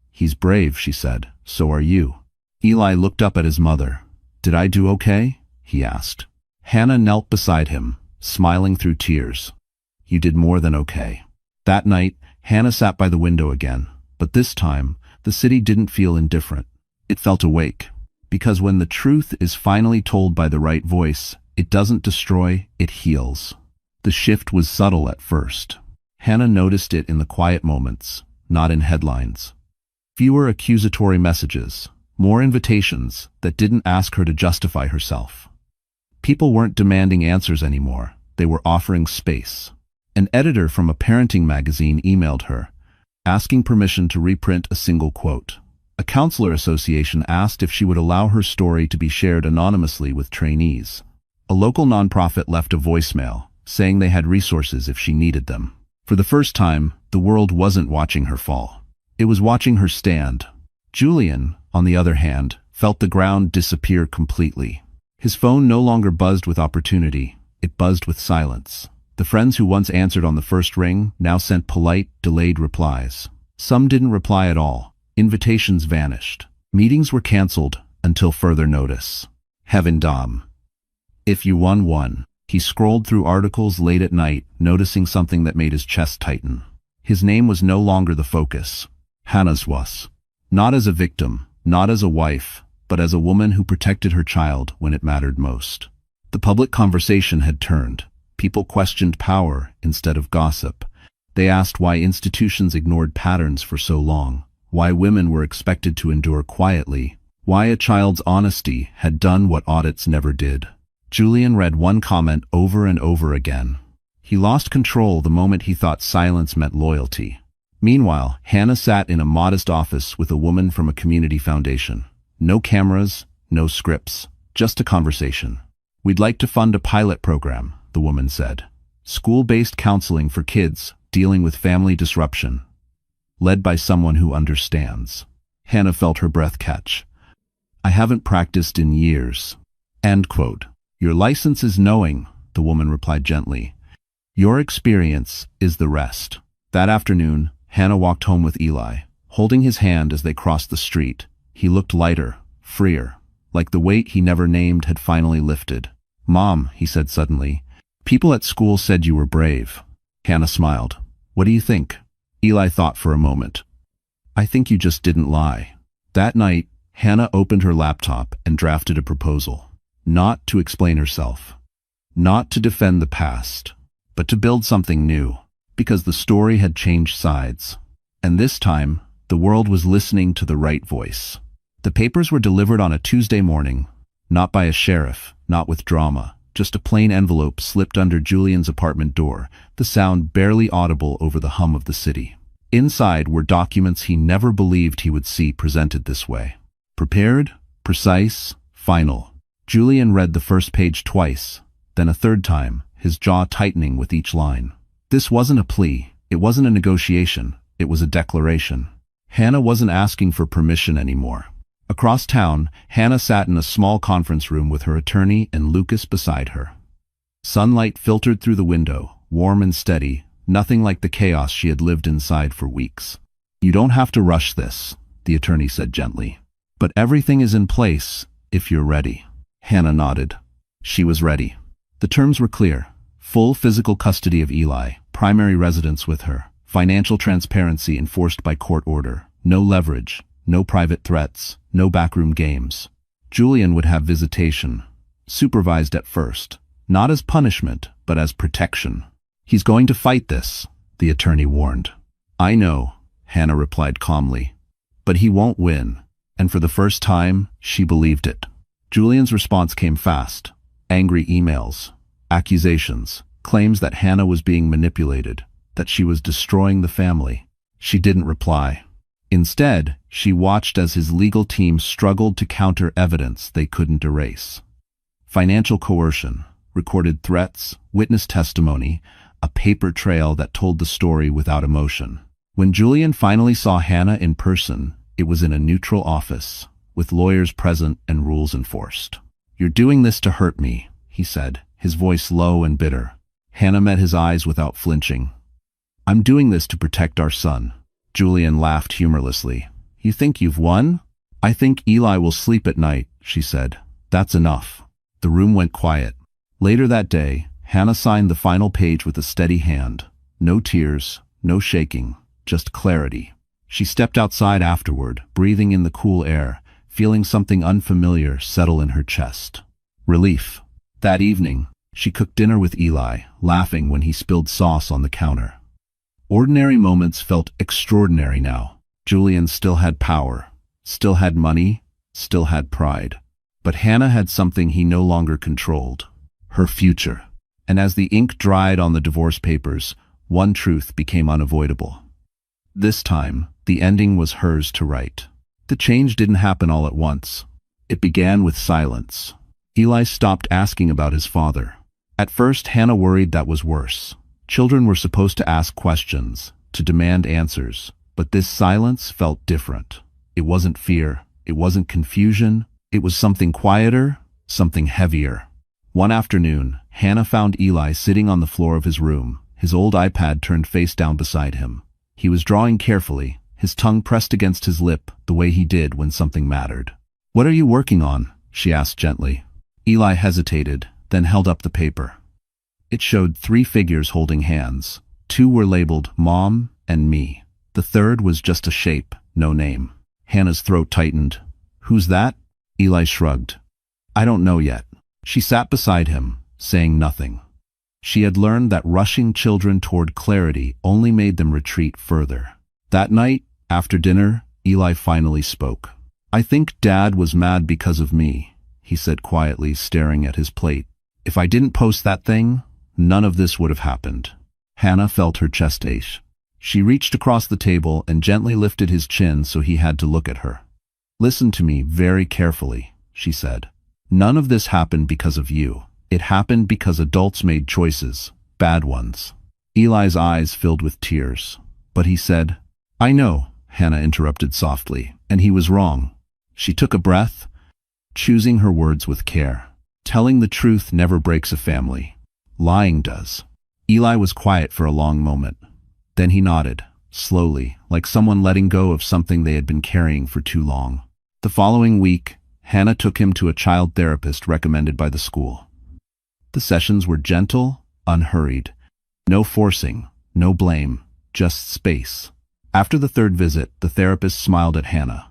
[SPEAKER 1] "He's brave," she said. "So are you." Eli looked up at his mother. "Did I do okay?" he asked. Hannah knelt beside him, smiling through tears. "You did more than okay." That night, Hannah sat by the window again, but this time, the city didn't feel indifferent. It felt awake. Because when the truth is finally told by the right voice, it doesn't destroy, it heals. The shift was subtle at first. Hannah noticed it in the quiet moments, not in headlines. Fewer accusatory messages, more invitations that didn't ask her to justify herself. People weren't demanding answers anymore, they were offering space. An editor from a parenting magazine emailed her, asking permission to reprint a single quote. A counselor association asked if she would allow her story to be shared anonymously with trainees. A local nonprofit left a voicemail, saying they had resources if she needed them. For the first time, the world wasn't watching her fall. It was watching her stand. Julian, on the other hand, felt the ground disappear completely. His phone no longer buzzed with opportunity, it buzzed with silence. The friends who once answered on the first ring now sent polite, delayed replies. Some didn't reply at all. Invitations vanished. Meetings were canceled until further notice. Heaven Dom. If you won. He scrolled through articles late at night, noticing something that made his chest tighten. His name was no longer the focus. Hannah's was. Not as a victim, not as a wife, but as a woman who protected her child when it mattered most. The public conversation had turned. People questioned power instead of gossip. They asked why institutions ignored patterns for so long, why women were expected to endure quietly, why a child's honesty had done what audits never did. Julian read one comment over and over again. He lost control the moment he thought silence meant loyalty. Meanwhile, Hannah sat in a modest office with a woman from a community foundation. No cameras, no scripts, just a conversation. "We'd like to fund a pilot program," the woman said. "School-based counseling for kids dealing with family disruption, led by someone who understands." Hannah felt her breath catch. "I haven't practiced in years." End quote. "Your license is knowing," the woman replied gently. "Your experience is the rest." That afternoon, Hannah walked home with Eli, holding his hand as they crossed the street. He looked lighter, freer, like the weight he never named had finally lifted. "Mom," he said suddenly, "people at school said you were brave." Hannah smiled. "What do you think?" Eli thought for a moment. "I think you just didn't lie." That night, Hannah opened her laptop and drafted a proposal. Not to explain herself. Not to defend the past. But to build something new. Because the story had changed sides. And this time, the world was listening to the right voice. The papers were delivered on a Tuesday morning. Not by a sheriff, not with drama. Just a plain envelope slipped under Julian's apartment door, the sound barely audible over the hum of the city. Inside were documents he never believed he would see presented this way. Prepared, precise, final. Julian read the first page twice, then a third time, his jaw tightening with each line. This wasn't a plea, it wasn't a negotiation, it was a declaration. Hannah wasn't asking for permission anymore. Across town, Hannah sat in a small conference room with her attorney and Lucas beside her. Sunlight filtered through the window, warm and steady, nothing like the chaos she had lived inside for weeks. "You don't have to rush this," the attorney said gently. "But everything is in place, if you're ready." Hannah nodded. She was ready. The terms were clear. Full physical custody of Eli, primary residence with her, financial transparency enforced by court order, no leverage, no private threats, no backroom games. Julian would have visitation, supervised at first, not as punishment, but as protection. "He's going to fight this," the attorney warned. "I know," Hannah replied calmly. "But he won't win." And for the first time, she believed it. Julian's response came fast. Angry emails, accusations, claims that Hannah was being manipulated, that she was destroying the family. She didn't reply. Instead, she watched as his legal team struggled to counter evidence they couldn't erase. Financial coercion, recorded threats, witness testimony, a paper trail that told the story without emotion. When Julian finally saw Hannah in person, it was in a neutral office, with lawyers present and rules enforced. "You're doing this to hurt me," he said, his voice low and bitter. Hannah met his eyes without flinching. "I'm doing this to protect our son." Julian laughed humorlessly. "You think you've won?" "I think Eli will sleep at night," she said. "That's enough." The room went quiet. Later that day, Hannah signed the final page with a steady hand. No tears, no shaking, just clarity. She stepped outside afterward, breathing in the cool air, feeling something unfamiliar settle in her chest. Relief. That evening, she cooked dinner with Eli, laughing when he spilled sauce on the counter. Ordinary moments felt extraordinary now. Julian still had power, still had money, still had pride. But Hannah had something he no longer controlled: her future. And as the ink dried on the divorce papers, one truth became unavoidable. This time, the ending was hers to write. The change didn't happen all at once. It began with silence. Eli stopped asking about his father. At first, Hannah worried that was worse. Children were supposed to ask questions, to demand answers, but this silence felt different. It wasn't fear, it wasn't confusion, it was something quieter, something heavier. One afternoon, Hannah found Eli sitting on the floor of his room, his old iPad turned face down beside him. He was drawing carefully, his tongue pressed against his lip, the way he did when something mattered. "What are you working on?" she asked gently. Eli hesitated, then held up the paper. It showed 3 figures holding hands. 2 were labeled Mom and Me. The third was just a shape, no name. Hannah's throat tightened. "Who's that?" Eli shrugged. "I don't know yet." She sat beside him, saying nothing. She had learned that rushing children toward clarity only made them retreat further. That night, after dinner, Eli finally spoke. "I think Dad was mad because of me," he said quietly, staring at his plate. "If I didn't post that thing, none of this would have happened." Hannah felt her chest ache. She reached across the table and gently lifted his chin so he had to look at her. "Listen to me very carefully," she said. "None of this happened because of you. It happened because adults made choices, bad ones." Eli's eyes filled with tears. But he said, "I know," Hannah interrupted softly, "and he was wrong." She took a breath, choosing her words with care. Telling the truth never breaks a family. Lying does. Eli was quiet for a long moment. Then he nodded, slowly, like someone letting go of something they had been carrying for too long. The following week, Hannah took him to a child therapist recommended by the school. The sessions were gentle, unhurried. No forcing, no blame, just space. After the 3rd visit, the therapist smiled at Hannah.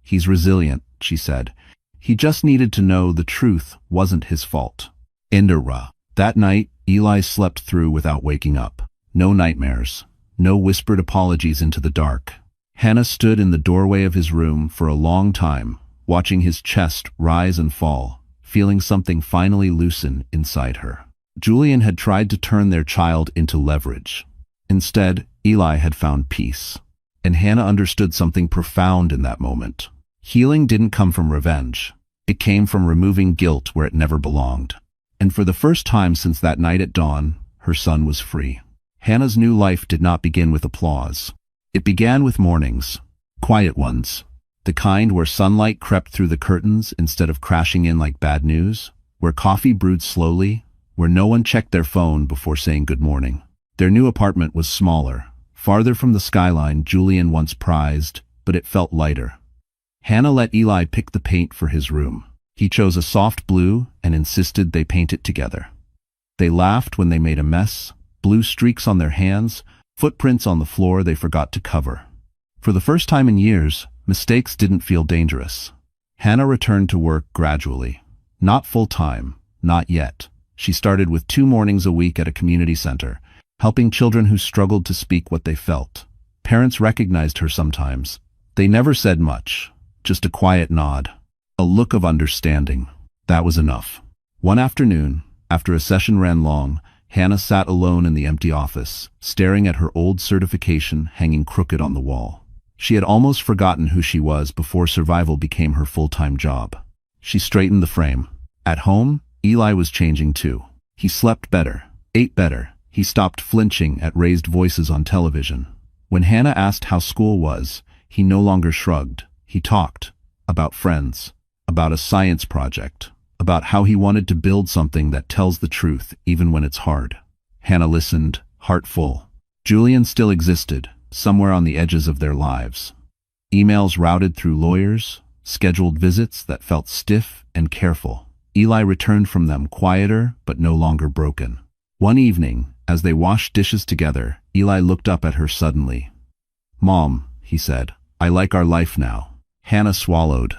[SPEAKER 1] "He's resilient," she said. "He just needed to know the truth wasn't his fault." Indira. That night, Eli slept through without waking up. No nightmares. No whispered apologies into the dark. Hannah stood in the doorway of his room for a long time, watching his chest rise and fall, feeling something finally loosen inside her. Julian had tried to turn their child into leverage. Instead, Eli had found peace. And Hannah understood something profound in that moment. Healing didn't come from revenge. It came from removing guilt where it never belonged. And for the first time since that night at dawn, her son was free. Hannah's new life did not begin with applause. It began with mornings, quiet ones. The kind where sunlight crept through the curtains instead of crashing in like bad news, where coffee brewed slowly, where no one checked their phone before saying good morning. Their new apartment was smaller, farther from the skyline Julian once prized, but it felt lighter. Hannah let Eli pick the paint for his room. He chose a soft blue and insisted they paint it together. They laughed when they made a mess, blue streaks on their hands, footprints on the floor they forgot to cover. For the first time in years, mistakes didn't feel dangerous. Hannah returned to work gradually. Not full-time, not yet. She started with 2 mornings a week at a community center, helping children who struggled to speak what they felt. Parents recognized her sometimes. They never said much, just a quiet nod, a look of understanding. That was enough. One afternoon, after a session ran long, Hannah sat alone in the empty office, staring at her old certification hanging crooked on the wall. She had almost forgotten who she was before survival became her full-time job. She straightened the frame. At home, Eli was changing too. He slept better, ate better. He stopped flinching at raised voices on television. When Hannah asked how school was, he no longer shrugged. He talked about friends, about a science project, about how he wanted to build something that tells the truth even when it's hard. Hannah listened, heart full. Julian still existed, somewhere on the edges of their lives. Emails routed through lawyers, scheduled visits that felt stiff and careful. Eli returned from them quieter but no longer broken. One evening, as they washed dishes together, Eli looked up at her suddenly. "Mom," he said, "I like our life now." Hannah swallowed.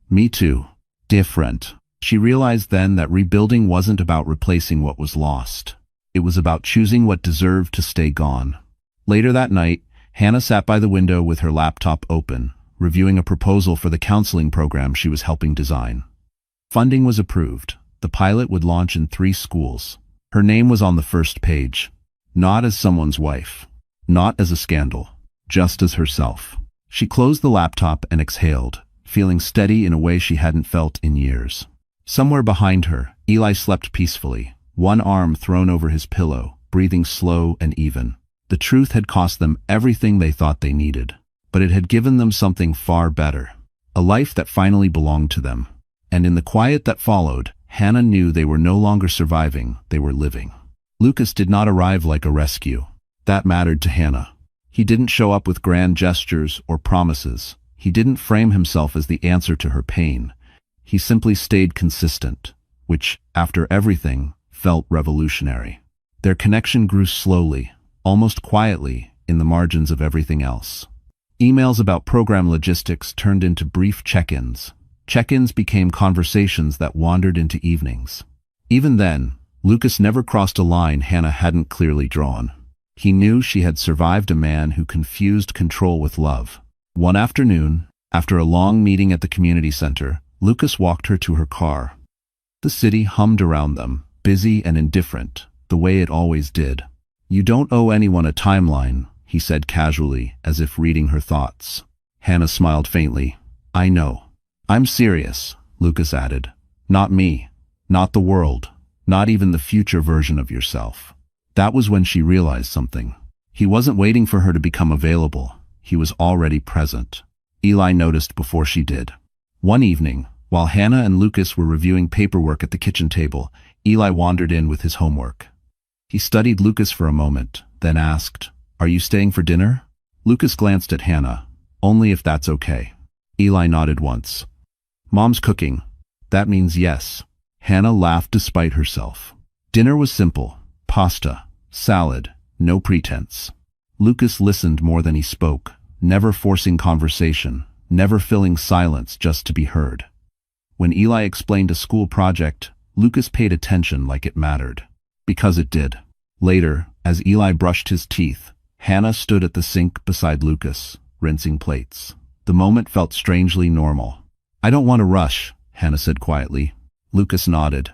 [SPEAKER 1] "Me too. Different." She realized then that rebuilding wasn't about replacing what was lost. It was about choosing what deserved to stay gone. Later that night, Hannah sat by the window with her laptop open, reviewing a proposal for the counseling program she was helping design. Funding was approved. The pilot would launch in 3 schools. Her name was on the first page. Not as someone's wife. Not as a scandal. Just as herself. She closed the laptop and exhaled, feeling steady in a way she hadn't felt in years. Somewhere behind her, Eli slept peacefully, one arm thrown over his pillow, breathing slow and even. The truth had cost them everything they thought they needed, but it had given them something far better. A life that finally belonged to them. And in the quiet that followed, Hannah knew they were no longer surviving, they were living. Lucas did not arrive like a rescue. That mattered to Hannah. He didn't show up with grand gestures or promises. He didn't frame himself as the answer to her pain. He simply stayed consistent, which, after everything, felt revolutionary. Their connection grew slowly, almost quietly, in the margins of everything else. Emails about program logistics turned into brief check-ins. Check-ins became conversations that wandered into evenings. Even then, Lucas never crossed a line Hannah hadn't clearly drawn. He knew she had survived a man who confused control with love. One afternoon, after a long meeting at the community center, Lucas walked her to her car. The city hummed around them, busy and indifferent, the way it always did. "You don't owe anyone a timeline," he said casually, as if reading her thoughts. Hannah smiled faintly. "I know." "I'm serious," Lucas added. "Not me. Not the world. Not even the future version of yourself." That was when she realized something. He wasn't waiting for her to become available. He was already present. Eli noticed before she did. One evening, while Hannah and Lucas were reviewing paperwork at the kitchen table, Eli wandered in with his homework. He studied Lucas for a moment, then asked, "Are you staying for dinner?" Lucas glanced at Hannah. "Only if that's okay." Eli nodded once. "Mom's cooking." "That means yes." Hannah laughed despite herself. Dinner was simple. Pasta, salad, no pretense. Lucas listened more than he spoke, never forcing conversation, never filling silence just to be heard. When Eli explained a school project, Lucas paid attention like it mattered. Because it did. Later, as Eli brushed his teeth, Hannah stood at the sink beside Lucas, rinsing plates. The moment felt strangely normal. "I don't want to rush," Hannah said quietly. Lucas nodded.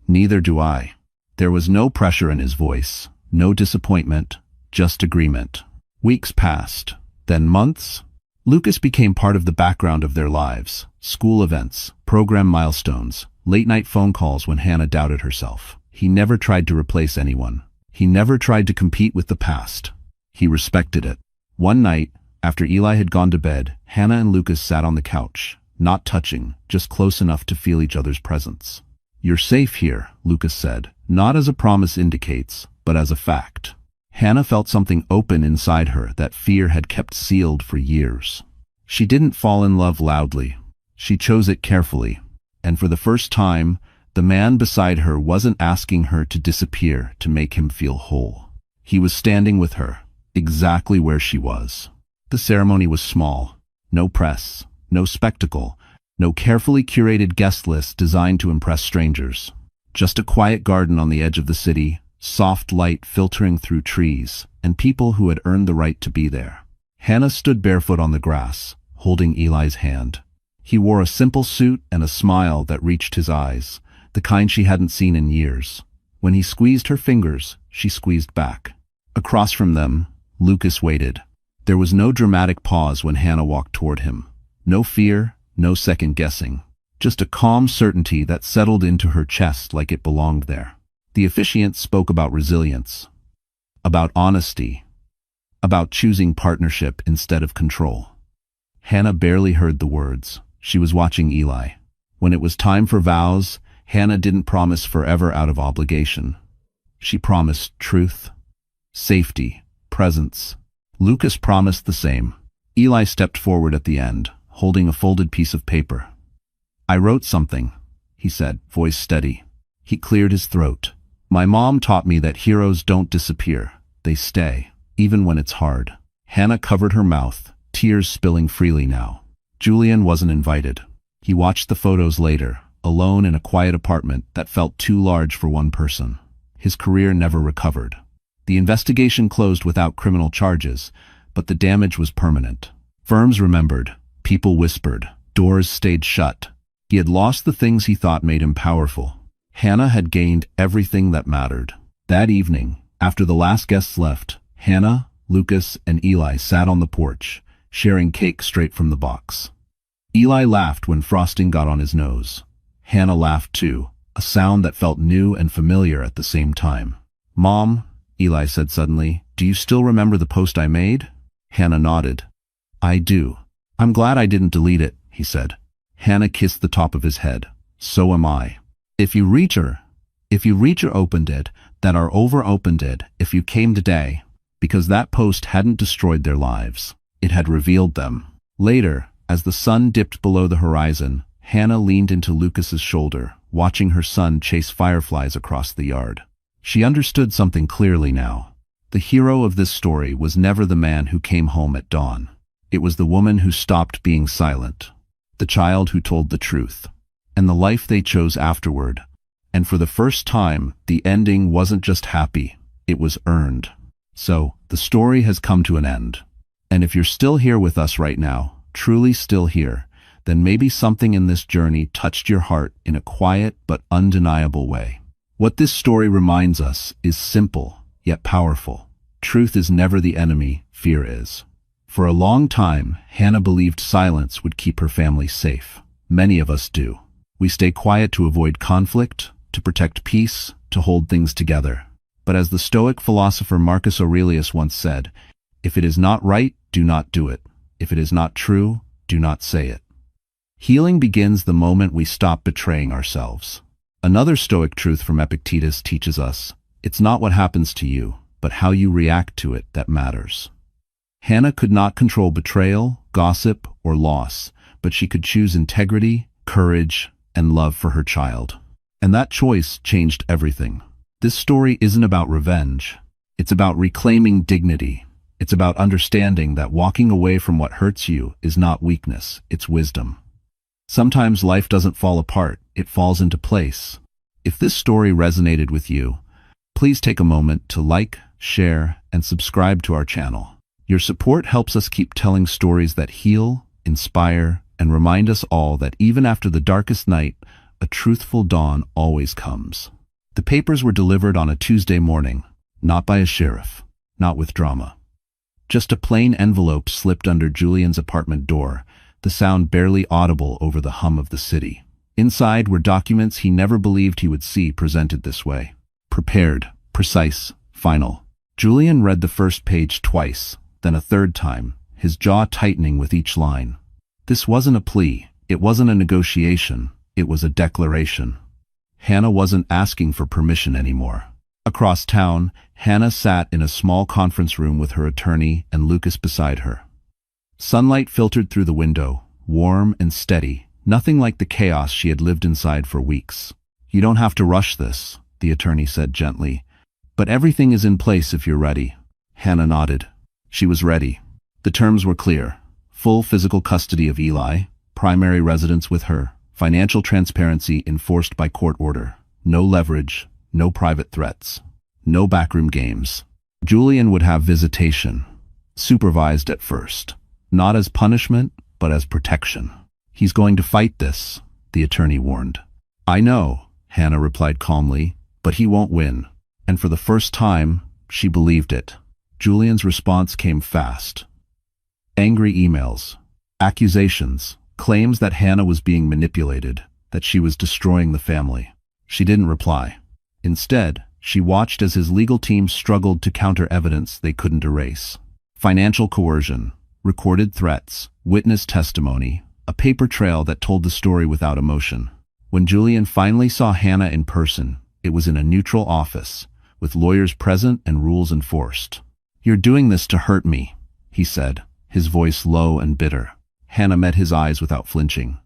[SPEAKER 1] "Neither do I." There was no pressure in his voice, no disappointment, just agreement. Weeks passed, then months. Lucas became part of the background of their lives. School events, program milestones, late-night phone calls when Hannah doubted herself. He never tried to replace anyone. He never tried to compete with the past. He respected it. One night, after Eli had gone to bed, Hannah and Lucas sat on the couch, not touching, just close enough to feel each other's presence. "You're safe here," Lucas said, not as a promise indicates, but as a fact. Hannah felt something open inside her that fear had kept sealed for years. She didn't fall in love loudly. She chose it carefully. And for the first time, the man beside her wasn't asking her to disappear to make him feel whole. He was standing with her, exactly where she was. The ceremony was small. No press, no spectacle, no carefully curated guest list designed to impress strangers. Just a quiet garden on the edge of the city, soft light filtering through trees, and people who had earned the right to be there. Hannah stood barefoot on the grass, holding Eli's hand. He wore a simple suit and a smile that reached his eyes, the kind she hadn't seen in years. When he squeezed her fingers, she squeezed back. Across from them, Lucas waited. There was no dramatic pause when Hannah walked toward him. No fear, no second guessing. Just a calm certainty that settled into her chest like it belonged there. The officiant spoke about resilience, about honesty, about choosing partnership instead of control. Hannah barely heard the words. She was watching Eli. When it was time for vows, Hannah didn't promise forever out of obligation. She promised truth, safety, presence. Lucas promised the same. Eli stepped forward at the end, holding a folded piece of paper. "I wrote something," he said, voice steady. He cleared his throat. "My mom taught me that heroes don't disappear. They stay, even when it's hard." Hannah covered her mouth, tears spilling freely now. Julian wasn't invited. He watched the photos later, alone in a quiet apartment that felt too large for one person. His career never recovered. The investigation closed without criminal charges, but the damage was permanent. Firms remembered, people whispered, doors stayed shut. He had lost the things he thought made him powerful. Hannah had gained everything that mattered. That evening, after the last guests left, Hannah, Lucas, and Eli sat on the porch, sharing cake straight from the box. Eli laughed when frosting got on his nose. Hannah laughed too, a sound that felt new and familiar at the same time. "Mom," Eli said suddenly, "do you still remember the post I made?" Hannah nodded. "I do. I'm glad I didn't delete it," he said. Hannah kissed the top of his head. "So am I. If you reach her opened it, that are over opened it, if you came today," because that post hadn't destroyed their lives. It had revealed them. Later, as the sun dipped below the horizon, Hannah leaned into Lucas's shoulder, watching her son chase fireflies across the yard. She understood something clearly now. The hero of this story was never the man who came home at dawn. It was the woman who stopped being silent, the child who told the truth, and the life they chose afterward. And for the first time, the ending wasn't just happy, it was earned. So, the story has come to an end. And if you're still here with us right now, truly still here, then maybe something in this journey touched your heart in a quiet but undeniable way. What this story reminds us is simple, yet powerful. Truth is never the enemy, fear is. For a long time, Hannah believed silence would keep her family safe. Many of us do. We stay quiet to avoid conflict, to protect peace, to hold things together. But as the Stoic philosopher Marcus Aurelius once said, "If it is not right, do not do it. If it is not true, do not say it." Healing begins the moment we stop betraying ourselves. Another Stoic truth from Epictetus teaches us, it's not what happens to you, but how you react to it that matters. Hannah could not control betrayal, gossip, or loss, but she could choose integrity, courage, and love for her child. And that choice changed everything. This story isn't about revenge. It's about reclaiming dignity. It's about understanding that walking away from what hurts you is not weakness, it's wisdom. Sometimes life doesn't fall apart, it falls into place. If this story resonated with you, please take a moment to like, share, and subscribe to our channel. Your support helps us keep telling stories that heal, inspire, and remind us all that even after the darkest night, a truthful dawn always comes. The papers were delivered on a Tuesday morning, not by a sheriff, not with drama. Just a plain envelope slipped under Julian's apartment door, the sound barely audible over the hum of the city. Inside were documents he never believed he would see presented this way. Prepared, precise, final. Julian read the first page twice, then a third time, his jaw tightening with each line. This wasn't a plea, it wasn't a negotiation, it was a declaration. Hannah wasn't asking for permission anymore. Across town, Hannah sat in a small conference room with her attorney and Lucas beside her. Sunlight filtered through the window, warm and steady, nothing like the chaos she had lived inside for weeks. "You don't have to rush this," the attorney said gently. "But everything is in place if you're ready." Hannah nodded. She was ready. The terms were clear. Full physical custody of Eli, primary residence with her, financial transparency enforced by court order, no leverage, no private threats, no backroom games. Julian would have visitation, supervised at first, not as punishment, but as protection. "He's going to fight this," the attorney warned. "I know," Hannah replied calmly, "but he won't win." And for the first time, she believed it. Julian's response came fast. Angry emails, accusations, claims that Hannah was being manipulated, that she was destroying the family. She didn't reply. Instead, she watched as his legal team struggled to counter evidence they couldn't erase. Financial coercion, recorded threats, witness testimony, a paper trail that told the story without emotion. When Julian finally saw Hannah in person, it was in a neutral office, with lawyers present and rules enforced. "You're doing this to hurt me," he said, his voice low and bitter. Hannah met his eyes without flinching.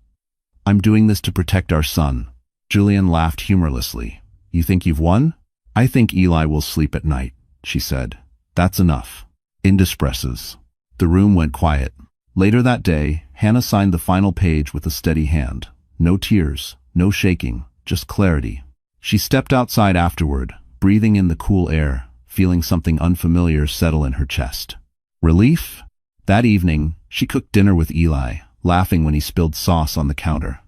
[SPEAKER 1] "I'm doing this to protect our son." Julian laughed humorlessly. "You think you've won?" "I think Eli will sleep at night," she said. "That's enough." Indispresses. The room went quiet. Later that day, Hannah signed the final page with a steady hand. No tears, no shaking, just clarity. She stepped outside afterward, breathing in the cool air, feeling something unfamiliar settle in her chest. Relief? That evening, she cooked dinner with Eli, laughing when he spilled sauce on the counter.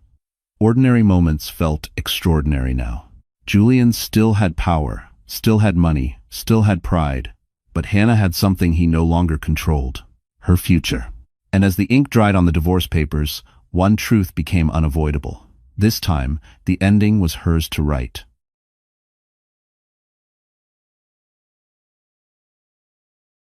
[SPEAKER 1] Ordinary moments felt extraordinary now. Julian still had power, still had money, still had pride, but Hannah had something he no longer controlled: her future. And as the ink dried on the divorce papers, one truth became unavoidable. This time, the ending was hers to write.